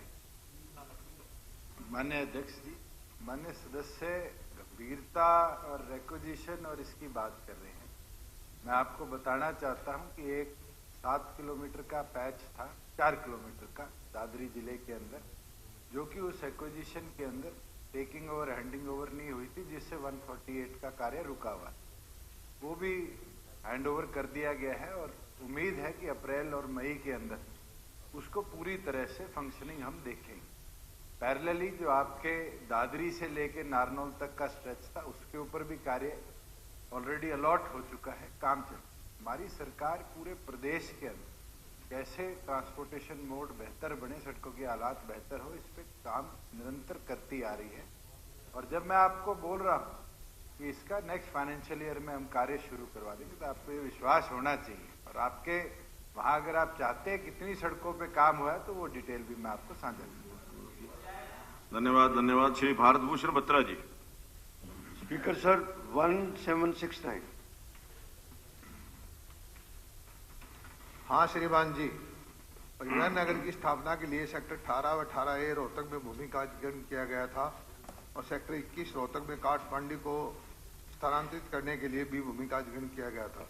Speaker 8: माननीय अध्यक्ष जी, माननीय सदस्य गंभीरता और रिक्वेजिशन और इसकी बात कर रहे हैं। मैं आपको बताना चाहता हूं कि एक 7 किलोमीटर का पैच था, 4 किलोमीटर का दादरी जिले के अंदर, जो कि उस एक्विजिशन के अंदर टेकिंग ओवर हैंडिंग ओवर नहीं हुई थी, जिससे 148 का कार्य रुका हुआ। वो भी हैंड ओवर कर दिया गया है और उम्मीद है कि अप्रैल और मई के अंदर उसको पूरी तरह से फंक्शनिंग हम देखेंगे। पैरेलली जो आपके दादरी से लेके नारनौल तक का स्ट्रेच था, उसके ऊपर भी कार्य ऑलरेडी अलॉट हो चुका है, काम चल। हमारी सरकार पूरे प्रदेश के अंदर कैसे ट्रांसपोर्टेशन मोड बेहतर बने, सड़कों के हालात बेहतर हो, इस पे काम निरंतर करती आ रही है। और जब मैं आपको बोल रहा हूँ कि इसका नेक्स्ट फाइनेंशियल ईयर में हम कार्य शुरू करवा देंगे, तो आपको ये विश्वास होना चाहिए। और आपके वहाँ अगर आप चाहते हैं कितनी सड़कों पे काम हुआ है तो वो डिटेल भी मैं आपको साझा करूँगा।
Speaker 2: धन्यवाद। श्री भारत भूषण बत्रा जी।
Speaker 12: Speaker sir, 1769।
Speaker 4: हाँ श्रीमान जी, परिवहन नगर की स्थापना के लिए सेक्टर 18 व 18A रोहतक में भूमि का अधिग्रहण किया गया था और सेक्टर 21 रोहतक में काठमांडी को स्थानांतरित करने के लिए भी भूमि का अधिग्रहण किया गया था।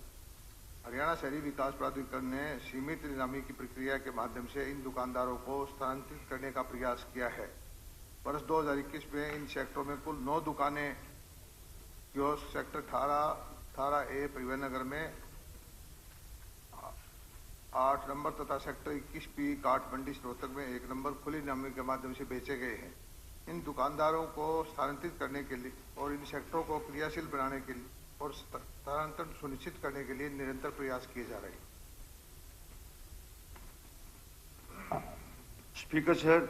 Speaker 4: हरियाणा शहरी विकास प्राधिकरण ने सीमित नीलामी की प्रक्रिया के माध्यम से इन दुकानदारों को स्थानांतरित करने का प्रयास किया है। वर्ष 2021 में इन सेक्टरों में कुल 9 दुकानें सेक्टर 18A परिवहन नगर में 8 नंबर तथा सेक्टर 21B काठमंडी रोहतक में 1 नंबर खुली नामी के माध्यम से बेचे गए हैं। इन दुकानदारों को स्थानांतरित करने के लिए और इन सेक्टरों को क्रियाशील बनाने के लिए और स्थानांतरण सुनिश्चित करने के लिए निरंतर प्रयास किए जा रहे हैं।
Speaker 12: स्पीकर सर,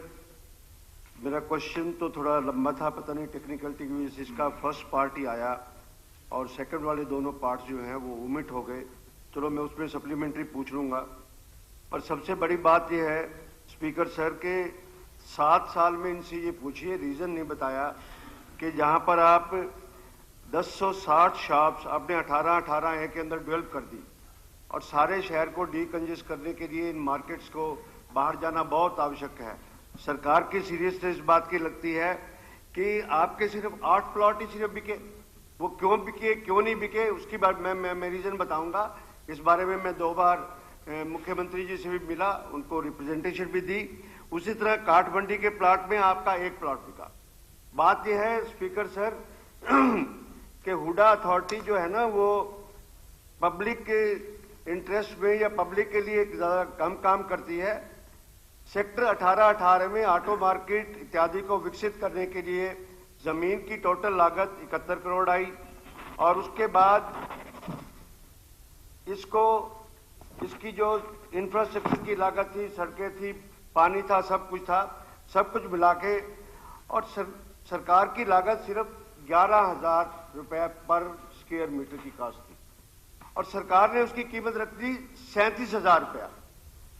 Speaker 12: मेरा क्वेश्चन तो थोड़ा लंबा था, पता नहीं टेक्निकलिटी की वजह से इसका फर्स्ट पार्ट ही आया और सेकंड वाले दोनों पार्ट जो हैं वो ओमिट हो गए। चलो मैं उसमें सप्लीमेंट्री पूछ लूंगा। पर सबसे बड़ी बात यह है स्पीकर सर के 7 साल में इनसे ये पूछिए, रीजन नहीं बताया कि जहां पर आप 1060 शॉप्स आपने 18 के अंदर डेवलप कर दी और सारे शहर को डीकंजेस्ट करने के लिए इन मार्केट्स को बाहर जाना बहुत आवश्यक है। सरकार की सीरियसनेस इस बात की लगती है कि आपके सिर्फ 8 प्लॉट ही सिर्फ बिके, वो क्यों बिके क्यों नहीं बिके उसकी बात मैं रीजन बताऊंगा। इस बारे में मैं 2 बार मुख्यमंत्री जी से भी मिला, उनको रिप्रेजेंटेशन भी दी। उसी तरह काठमंडी के प्लॉट में आपका 1 प्लॉट बिका। बात यह है स्पीकर सर कि हुडा अथॉरिटी जो है ना वो पब्लिक के इंटरेस्ट में या पब्लिक के लिए ज्यादा कम काम करती है। सेक्टर 18 में ऑटो मार्केट इत्यादि को विकसित करने के लिए जमीन की टोटल लागत 71 करोड़ आई और उसके बाद इसकी जो इंफ्रास्ट्रक्चर की लागत थी, सड़कें थी, पानी था, सब कुछ था, सब कुछ मिला के और सरकार की लागत सिर्फ 11,000 रुपए पर स्क्वायर मीटर की कॉस्ट थी और सरकार ने उसकी कीमत रख दी 37,000 रुपया।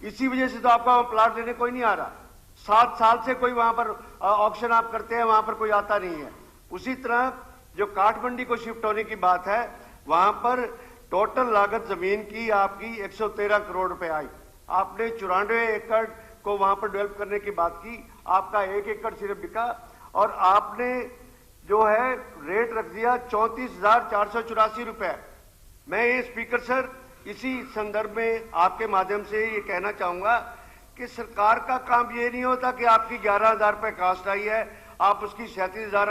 Speaker 12: इसी वजह से तो आपका वहां प्लाट लेने कोई नहीं आ रहा। 7 साल से कोई वहां पर ऑक्शन आप करते हैं, वहां पर कोई आता नहीं है। उसी तरह जो काठमंडी को शिफ्ट होने की बात है, वहां पर टोटल लागत जमीन की आपकी 113 करोड़ रुपए आई। आपने 94 एकड़ को वहां पर डेवलप करने की बात की, आपका 1 एकड़ सिर्फ बिका और आपने जो है रेट रख दिया 34,484 रुपए। मैं ये स्पीकर सर इसी संदर्भ में आपके माध्यम से ये कहना चाहूंगा कि सरकार का काम ये नहीं होता कि आपकी 11,000 रुपए कास्ट आई है, आप उसकी 37,000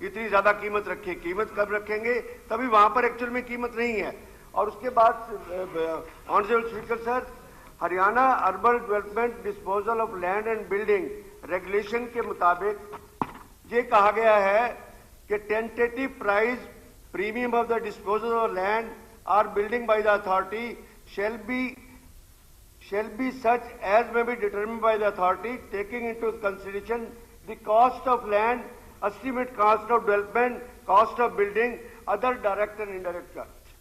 Speaker 12: इतनी ज्यादा कीमत रखें। कीमत कब रखेंगे? तभी वहां पर एक्चुअल में कीमत नहीं है। और उसके बाद honourable speaker sir, Haryana urban development disposal of land and building regulation के मुताबिक ये कहा गया है कि tentative price premium of the disposal of land और building by the authority shall be such as may be determined by the authority taking into consideration the cost of land, estimate cost of development, cost of building, other direct and indirect charge।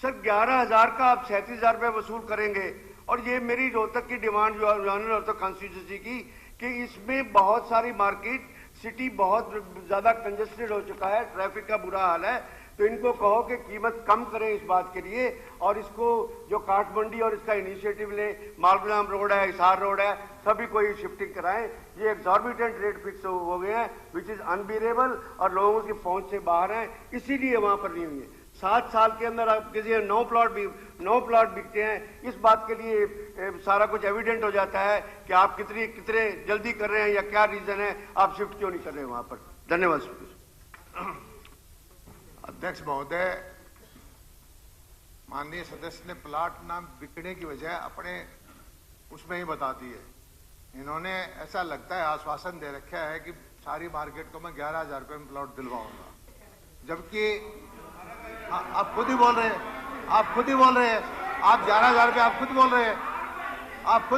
Speaker 12: Sir 11,000 का आप 37,000 रुपए वसूल करेंगे और ये मेरी रोहतक की डिमांड जो है रोहतक कॉन्स्टिट्यूंसी की कि इसमें बहुत सारी मार्केट सिटी बहुत ज्यादा कंजेस्टेड हो चुका है, ट्रैफिक का बुरा हाल है, तो इनको कहो कि कीमत कम करें इस बात के लिए और इसको जो काठमंडी और इसका इनिशिएटिव ले, मालगुलाम रोड है, हिसार रोड है, सभी को ये शिफ्टिंग कराएं। ये एग्जॉर्बिटेंट रेट फिक्स हो गए हैं विच इज अनबियरेबल और लोगों की पहुंच से बाहर हैं, इसीलिए वहां पर नहीं हुई है। 7 साल के अंदर आप किसी 9 प्लॉट बिकते हैं, इस बात के लिए सारा कुछ एविडेंट हो जाता है कि आप कितने जल्दी कर रहे हैं या क्या रीजन है, आप शिफ्ट क्यों नहीं कर रहे वहां पर। धन्यवाद स्पीकर।
Speaker 4: अध्यक्ष महोदय, माननीय सदस्य ने प्लाट नाम बिकने की वजह अपने उसमें ही बता दी है। इन्होंने ऐसा लगता है आश्वासन दे रखा है कि सारी मार्केट को मैं 11,000 रुपये में प्लॉट दिलवाऊंगा, जबकि आप खुद ही बोल रहे हैं, आप 11,000 रुपये आप खुद बोल रहे हैं, आप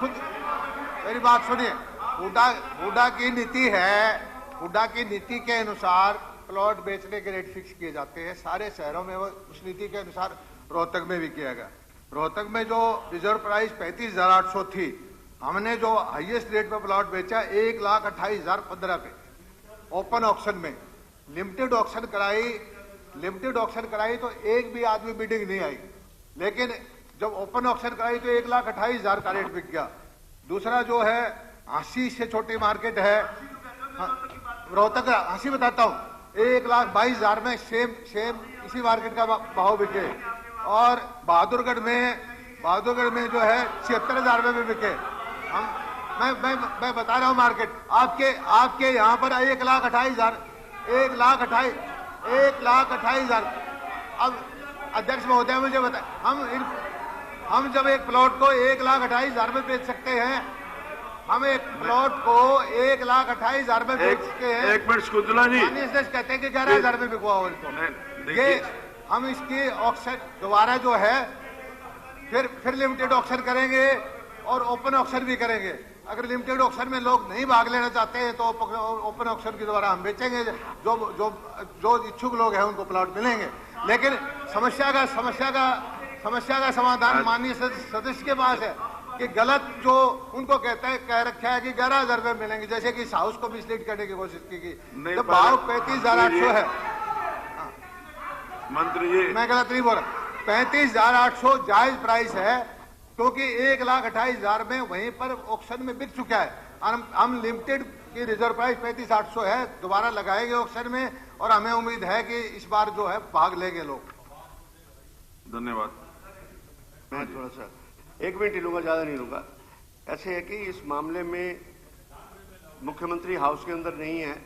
Speaker 4: खुद मेरी बात सुनिए। हुडा की नीति है, हुडा की नीति के अनुसार प्लॉट बेचने के रेट फिक्स किए जाते हैं सारे शहरों में, वो उस नीति के अनुसार रोहतक में भी किया गया। रोहतक में जो रिजर्व प्राइस 35,800 थी, हमने जो हाईएस्ट रेट पे प्लॉट बेचा 1,28,015 पे ओपन ऑक्शन में। लिमिटेड ऑक्शन कराई तो एक भी आदमी बिडिंग नहीं आई, लेकिन जब ओपन ऑक्शन कराई तो 1,28,000 का रेट बिक गया। दूसरा जो है 80 से छोटी मार्केट है रोहतक, 80 बताता हूँ, 1,22,000 में सेम इसी मार्केट का भाव बिके। और बहादुरगढ़ में जो है 76,000 रुपये में बिके। मैं बता रहा हूँ मार्केट आपके यहाँ पर 1,28,000 1,28,000। अब अध्यक्ष महोदय मुझे बताए, हम जब एक प्लॉट को 1,28,000 में बेच सकते हैं, हम एक प्लॉट को 1,28,000 में बेच सकते हैं।
Speaker 2: एक मिनट शकुंतला जी,
Speaker 4: कहते हैं कि 11,000 में बिकवा उनको। ये हम इसकी ऑक्शन दोबारा जो है फिर लिमिटेड ऑक्शन करेंगे और ओपन ऑक्शन भी करेंगे। अगर लिमिटेड ऑक्शन में लोग नहीं भाग लेना चाहते हैं तो ओपन ऑक्शन के द्वारा हम बेचेंगे। जो इच्छुक लोग हैं उनको प्लॉट मिलेंगे। लेकिन समस्या का समाधान माननीय सदस्य के पास है कि गलत जो उनको कह रखा है कि 11,000 रुपए मिलेंगे, जैसे कि इस हाउस को मिसलीड करने की कोशिश की। जब भाव 35,800 है,
Speaker 2: मंत्री जी
Speaker 4: मैं गलत नहीं बोल रहा, 35,800 जायज प्राइस है, क्योंकि 1,28,000 में वहीं पर ऑक्शन में बिक चुका है। हम लिमिटेड की रिजर्व प्राइस 35,800 है, दोबारा लगाएंगे ऑक्शन में और हमें उम्मीद है कि इस बार जो है भाग लेंगे लोग।
Speaker 2: धन्यवाद।
Speaker 12: मैं थोड़ा सा 1 मिनट ही लूंगा, ज्यादा नहीं लूंगा। ऐसे है कि इस मामले में मुख्यमंत्री हाउस के अंदर नहीं है,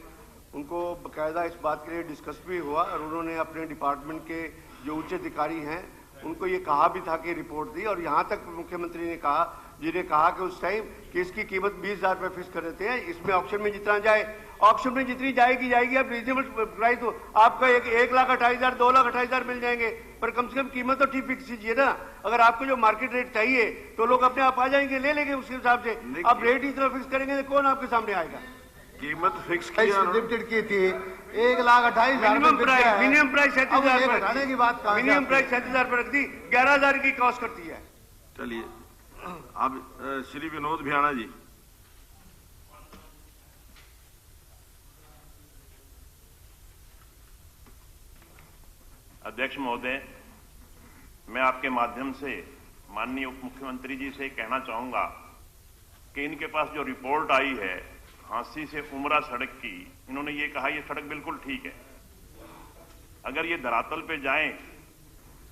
Speaker 12: उनको बकायदा इस बात के लिए डिस्कस भी हुआ और उन्होंने अपने डिपार्टमेंट के जो उच्च अधिकारी हैं उनको ये कहा भी था कि रिपोर्ट दी, और यहाँ तक मुख्यमंत्री ने कहा कि उस टाइम कि इसकी कीमत 20,000 रुपये फिक्स कर देते हैं, इसमें ऑक्शन में जितना जाए, ऑक्शन में जितनी जाएगी आप रीजनेबल प्राइस हो, आपका 1,28,000 2,28,000 मिल जाएंगे, पर कम से कम कीमत तो ठीक फिक्स कीजिए ना। अगर आपको जो मार्केट रेट चाहिए तो लोग अपने आप आ जाएंगे, ले लेंगे उसके हिसाब से। आप रेट इतना फिक्स करेंगे तो कौन आपके सामने आएगा?
Speaker 2: कीमत फिक्स लिमिटेड
Speaker 4: की थी 1,28,000
Speaker 12: मिनिमम प्राइस 37,000
Speaker 4: की बात,
Speaker 12: मिनिमम प्राइस 37,000 पर रख दी, 11,000 की कॉस्ट करती है।
Speaker 2: चलिए अब श्री विनोद भियाना जी।
Speaker 13: अध्यक्ष महोदय, मैं आपके माध्यम से माननीय उप मुख्यमंत्री जी से कहना चाहूंगा कि इनके पास जो रिपोर्ट आई है हांसी से उमरा सड़क की, इन्होंने ये कहा ये सड़क बिल्कुल ठीक है। अगर ये धरातल पे जाएं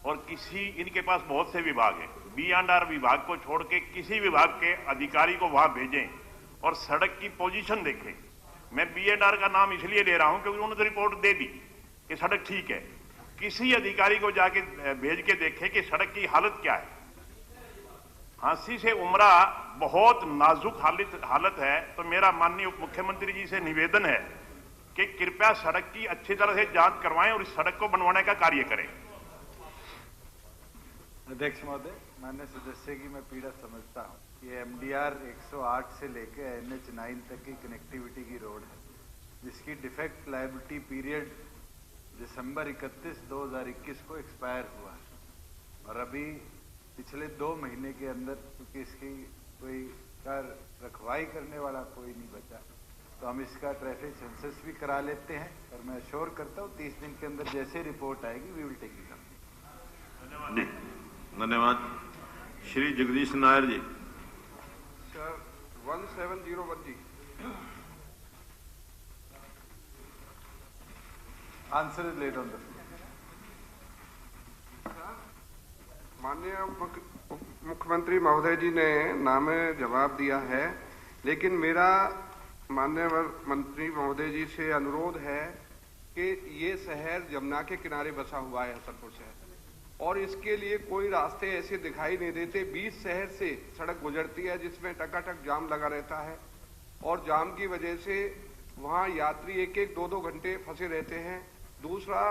Speaker 13: और किसी, इनके पास बहुत से विभाग हैं, B&R विभाग को छोड़ के किसी विभाग के अधिकारी को वहां भेजें और सड़क की पोजीशन देखें। मैं B&R का नाम इसलिए ले रहा हूं क्योंकि उन्होंने तो रिपोर्ट दे दी कि सड़क ठीक है। किसी अधिकारी को जाके भेज के देखे कि सड़क की हालत क्या है। हांसी से उमरा बहुत नाजुक हालत है। तो मेरा माननीय उप मुख्यमंत्री जी से निवेदन है कि कृपया सड़क की अच्छी तरह से जांच करवाएं और इस सड़क को बनवाने का कार्य करें।
Speaker 8: अध्यक्ष महोदय, माननीय सदस्य की मैं पीड़ा समझता हूँ। ये MDR 108 से लेकर NH 9 तक की कनेक्टिविटी की रोड है, जिसकी डिफेक्ट लायबिलिटी पीरियड दिसंबर 31, 2021 को एक्सपायर हुआ है और अभी पिछले 2 महीने के अंदर, क्योंकि इसकी कोई रखवाई करने वाला कोई नहीं बचा, तो हम इसका ट्रैफिक सेंसस भी करा लेते हैं और मैं अश्योर करता हूँ 30 दिन के अंदर जैसे रिपोर्ट आएगी we will take it up.
Speaker 2: धन्यवाद। श्री जगदीश नायर जी।
Speaker 14: सर 1701 जी।
Speaker 8: Answer is laid on the floor.
Speaker 14: माननीय मुख्यमंत्री महोदय जी ने नामे जवाब दिया है, लेकिन मेरा माननीय मंत्री महोदय जी से अनुरोध है कि ये शहर यमुना के किनारे बसा हुआ है, हसनपुर शहर, और इसके लिए कोई रास्ते ऐसे दिखाई नहीं देते। 20 शहर से सड़क गुजरती है जिसमें टकाटक जाम लगा रहता है और जाम की वजह से वहां यात्री 1-1, 2-2 घंटे फंसे रहते हैं। दूसरा,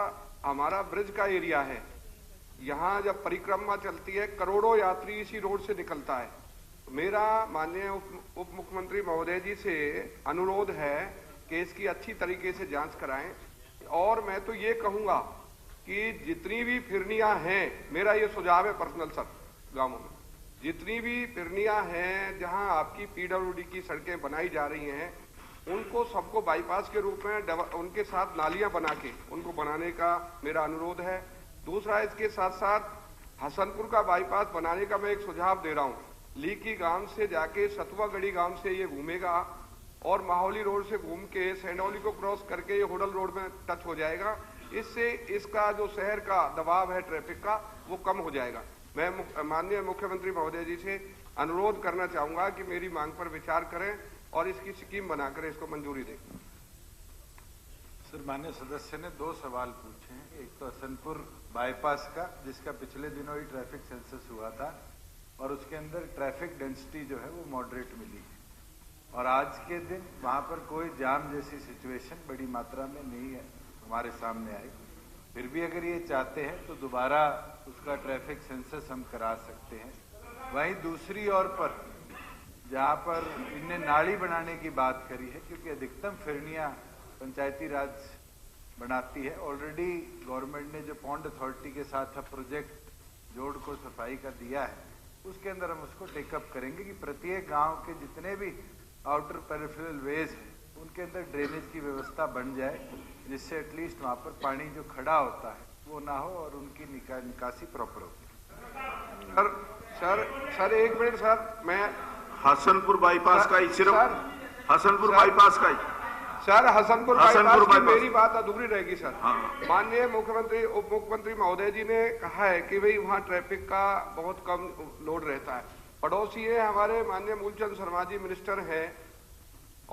Speaker 14: हमारा ब्रिज का एरिया है, यहाँ जब परिक्रमा चलती है करोड़ों यात्री इसी रोड से निकलता है। मेरा माननीय उप मुख्यमंत्री महोदय जी से अनुरोध है कि इसकी अच्छी तरीके से जांच कराएं। और मैं तो ये कहूंगा कि जितनी भी फिरनियां हैं, मेरा ये सुझाव है पर्सनल सर, गांवों में जितनी भी फिरनियां हैं जहां आपकी PWD की सड़कें बनाई जा रही हैं, उनको सबको बाईपास के रूप में उनके साथ नालियां बना के उनको बनाने का मेरा अनुरोध है। दूसरा, इसके साथ साथ हसनपुर का बाईपास बनाने का मैं एक सुझाव दे रहा हूं। लीकी गांव से जाके सतुआगढ़ी गांव से ये घूमेगा और माहौली रोड से घूम के सैंडौली को क्रॉस करके ये होडल रोड में टच हो जाएगा। इससे इसका जो शहर का दबाव है ट्रैफिक का, वो कम हो जाएगा। मैं माननीय मुख्यमंत्री महोदय जी से अनुरोध करना चाहूंगा कि मेरी मांग पर विचार करें और इसकी स्कीम बनाकर इसको मंजूरी दें।
Speaker 8: सर, माननीय सदस्य ने 2 सवाल पूछे हैं। एक तो हसनपुर बाईपास का, जिसका पिछले दिनों ही ट्रैफिक सेंसस हुआ था और उसके अंदर ट्रैफिक डेंसिटी जो है वो मॉडरेट मिली है और आज के दिन वहां पर कोई जाम जैसी सिचुएशन बड़ी मात्रा में नहीं है हमारे सामने आई। फिर भी अगर ये चाहते हैं तो दोबारा उसका ट्रैफिक सेंसस हम करा सकते हैं। वहीं दूसरी ओर पर जहां पर इनने नाली बनाने की बात करी है, क्योंकि अधिकतम फिरनियां पंचायती राज बनाती है। ऑलरेडी गवर्नमेंट ने जो पॉन्ड अथॉरिटी के साथ प्रोजेक्ट जोड़ को सफाई का दिया है, उसके अंदर हम उसको टेकअप करेंगे कि प्रत्येक गांव के जितने भी आउटर पेरिफेरल वेज हैं उनके अंदर ड्रेनेज की व्यवस्था बन जाए, जिससे एटलीस्ट वहां पर पानी जो खड़ा होता है वो ना हो और उनकी निकासी प्रॉपर हो।
Speaker 14: सर एक मिनट सर, मैं
Speaker 2: हसनपुर बाईपास का ही सिर्फ हसनपुर बाईपास का ही
Speaker 14: सर, हसनपुर बाईपास की मेरी बात अधूरी रहेगी सर। माननीय मुख्यमंत्री उप मुख्यमंत्री महोदय जी ने कहा है कि भाई वहाँ ट्रैफिक का बहुत कम लोड रहता है। पड़ोसी है हमारे माननीय मूलचंद शर्मा जी मिनिस्टर हैं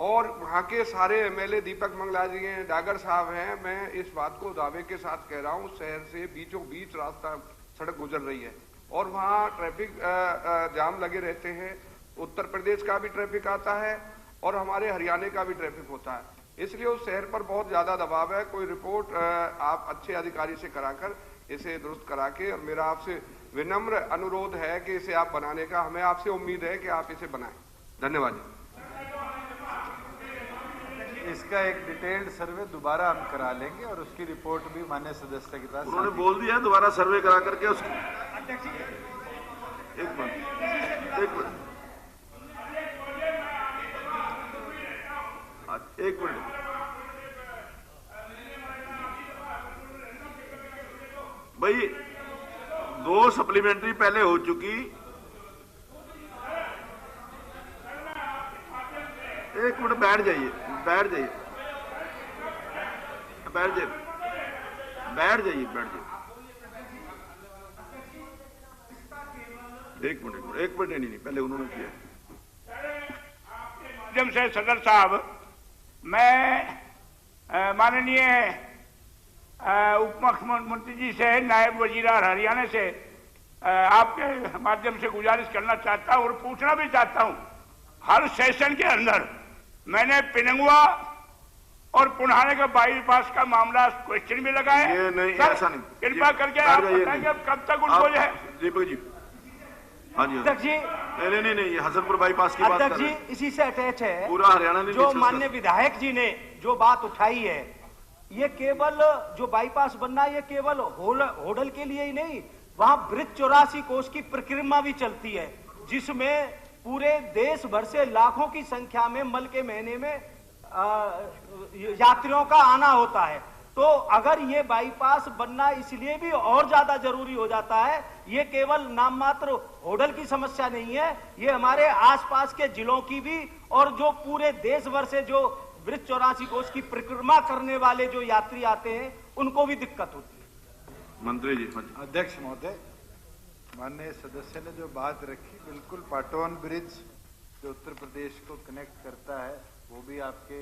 Speaker 14: और वहाँ के सारे एमएलए दीपक मंगला जी हैं, डागर साहब हैं। मैं इस बात को दावे के साथ कह रहा हूँ, शहर से बीचों बीच रास्ता सड़क गुजर रही है और वहाँ ट्रैफिक जाम लगे रहते हैं। उत्तर प्रदेश का भी ट्रैफिक आता है और हमारे हरियाणा का भी ट्रैफिक होता है, इसलिए उस शहर पर बहुत ज्यादा दबाव है। कोई रिपोर्ट आप अच्छे अधिकारी से कराकर इसे दुरुस्त करा के, और मेरा आपसे विनम्र अनुरोध है कि इसे आप बनाने का, हमें आपसे उम्मीद है कि आप इसे बनाएं। धन्यवाद।
Speaker 8: इसका एक डिटेल्ड सर्वे दोबारा हम करा लेंगे और उसकी रिपोर्ट भी माननीय सदस्य के पास
Speaker 2: उन्होंने बोल दिया दोबारा सर्वे करा करके उसको। एक मिनट भाई, 2 सप्लीमेंट्री पहले हो चुकी। एक मिनट बैठ जाइए बैठ जाइए। एक मिनट नहीं, पहले उन्होंने किया।
Speaker 15: माध्यम से सदर साहब, मैं माननीय उप मुख्यमंत्री जी से, नायब वजीर हरियाणा से आपके माध्यम से गुजारिश करना चाहता हूं और पूछना भी चाहता हूं। हर सेशन के अंदर मैंने पिनंगुआ और पुनहाने का बाईपास का मामला क्वेश्चन भी लगाया।
Speaker 2: ये नहीं, ऐसा नहीं।
Speaker 15: कृपा करके आप बताएंगे अब कब तक उनको जो है।
Speaker 2: दीपक जी, हाँ जी
Speaker 16: अध्यक्ष जी,
Speaker 2: नहीं, ये हसनपुर बाईपास की बात कर रहे हैं।
Speaker 16: अध्यक्ष जी, इसी से अटैच है
Speaker 2: पूरा हरियाणा ने
Speaker 16: जो माननीय विधायक जी ने जो बात उठाई है। ये केवल जो बाईपास बनना है, ये केवल होडल के लिए ही नहीं, वहां ब्रिज 84 कोस की प्रक्रिया भी चलती है, जिसमें पूरे देश भर से लाखों की संख्या में मल के महीने में यात्रियों का आना होता है। तो अगर ये बाईपास बनना इसलिए भी और ज्यादा जरूरी हो जाता है। ये केवल नाम मात्र होडल की समस्या नहीं है, ये हमारे आसपास के जिलों की भी, और जो पूरे देश भर से जो ब्रिज 84 कोस की परिक्रमा करने वाले जो यात्री आते हैं उनको भी दिक्कत होती है।
Speaker 2: मंत्री जी।
Speaker 8: अध्यक्ष महोदय, माननीय सदस्य ने जो बात रखी, बिल्कुल पाटोन ब्रिज जो उत्तर प्रदेश को कनेक्ट करता है वो भी आपके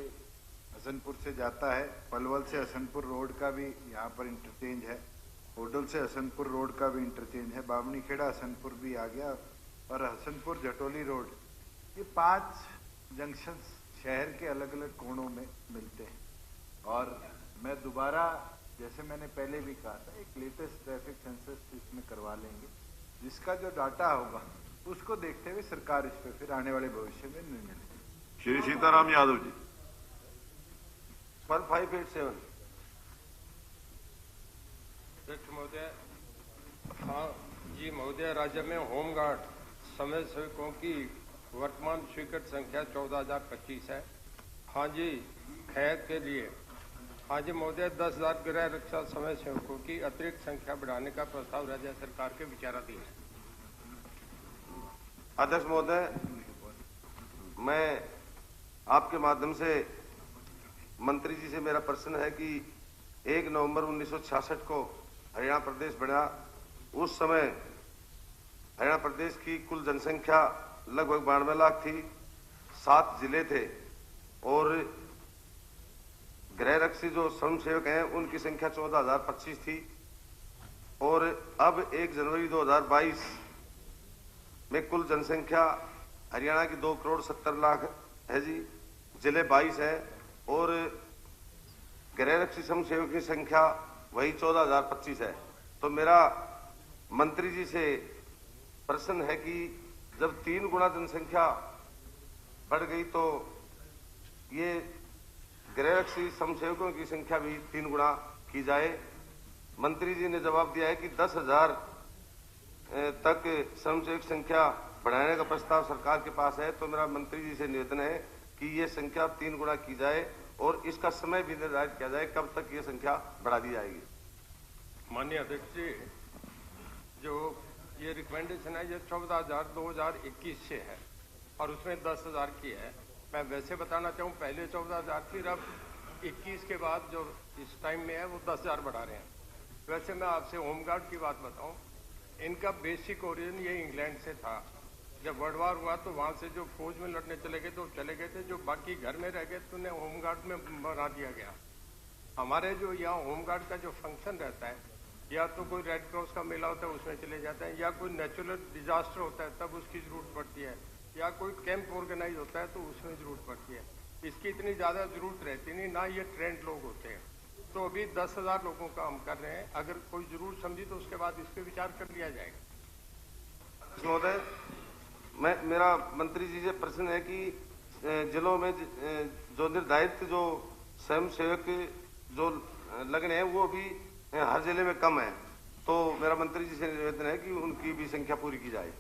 Speaker 8: हसनपुर से जाता है। पलवल से हसनपुर रोड का भी यहाँ पर इंटरचेंज है, होडल से हसनपुर रोड का भी इंटरचेंज है, बामनी खेड़ा हसनपुर भी आ गया और हसनपुर जटोली रोड। ये 5 जंक्शन शहर के अलग अलग कोणों में मिलते हैं। और मैं दोबारा, जैसे मैंने पहले भी कहा था, एक लेटेस्ट ट्रैफिक सेंसस इसमें करवा लेंगे, जिसका जो डाटा होगा उसको देखते हुए सरकार इस पर फिर आने वाले भविष्य में निर्णय लेगी।
Speaker 2: श्री सीताराम यादव जी।
Speaker 17: 1587। अध्यक्ष महोदय, हाँ जी महोदय, राज्य में होमगार्ड समय सेवकों की वर्तमान स्वीकृत संख्या 14,025 है। हाँ जी, खैर के लिए। हाँ जी महोदय, 10,000 गृह रक्षा समय सेवकों की अतिरिक्त संख्या बढ़ाने का प्रस्ताव राज्य सरकार के विचाराधीन है।
Speaker 5: अध्यक्ष महोदय, मैं आपके माध्यम से मंत्री जी से मेरा प्रश्न है कि 1 नवंबर 1966 को हरियाणा प्रदेश बना। उस समय हरियाणा प्रदेश की कुल जनसंख्या लगभग 92 लाख थी, 7 जिले थे और गृह रक्षी जो स्वयंसेवक हैं उनकी संख्या 14,025 थी और अब 1 जनवरी 2022 में कुल जनसंख्या हरियाणा की 2,70,00,000 है जी, जिले 22 है और गृह रक्षी स्वयंसेवक की संख्या वही 14,025 है। तो मेरा मंत्री जी से प्रश्न है कि जब 3 गुना जनसंख्या बढ़ गई तो ये गृह रक्षी स्वयंसेवकों की संख्या भी 3 गुना की जाए। मंत्री जी ने जवाब दिया है कि 10,000 तक स्वयंसेवक संख्या बढ़ाने का प्रस्ताव सरकार के पास है। तो मेरा मंत्री जी से निवेदन है कि ये संख्या 3 गुना की जाए और इसका समय भी निर्धारित किया जाए कब तक ये संख्या बढ़ा दी जाएगी।
Speaker 17: माननीय अध्यक्ष जी, जो ये रिकमेंडेशन है ये 14,000 2021 से है और उसमें 10,000 की है। मैं वैसे बताना चाहूँ पहले 14,000 थी, अब 21 के बाद जो इस टाइम में है वो 10,000 बढ़ा रहे हैं। वैसे मैं आपसे होमगार्ड की बात बताऊँ, इनका बेसिक ओरिजिन ये इंग्लैंड से था। जब वर्ल्ड वार हुआ तो वहाँ से जो फौज में लड़ने चले गए तो चले गए थे, जो बाकी घर में रह गए तो उन्हें होमगार्ड में बना दिया गया। हमारे जो यहाँ होमगार्ड का जो फंक्शन रहता है, या तो कोई रेड क्रॉस का मेला होता है उसमें चले जाते हैं, या कोई नेचुरल डिजास्टर होता है तब उसकी जरूरत पड़ती है, या कोई कैंप ऑर्गेनाइज होता है तो उसमें जरूरत पड़ती है। इसकी इतनी ज़्यादा जरूरत रहती नहीं, ना ये ट्रेंड लोग होते हैं। तो अभी 10,000 लोगों का हम कर रहे हैं, अगर कोई जरूरत समझी तो उसके बाद इस पर विचार कर लिया जाएगा।
Speaker 5: महोदय, मेरा मंत्री जी से प्रश्न है कि जिलों में जो निर्धारित जो स्वयंसेवक जो लगन है वो भी हर जिले में कम है। तो मेरा मंत्री जी से निवेदन है कि उनकी भी संख्या पूरी की जाए।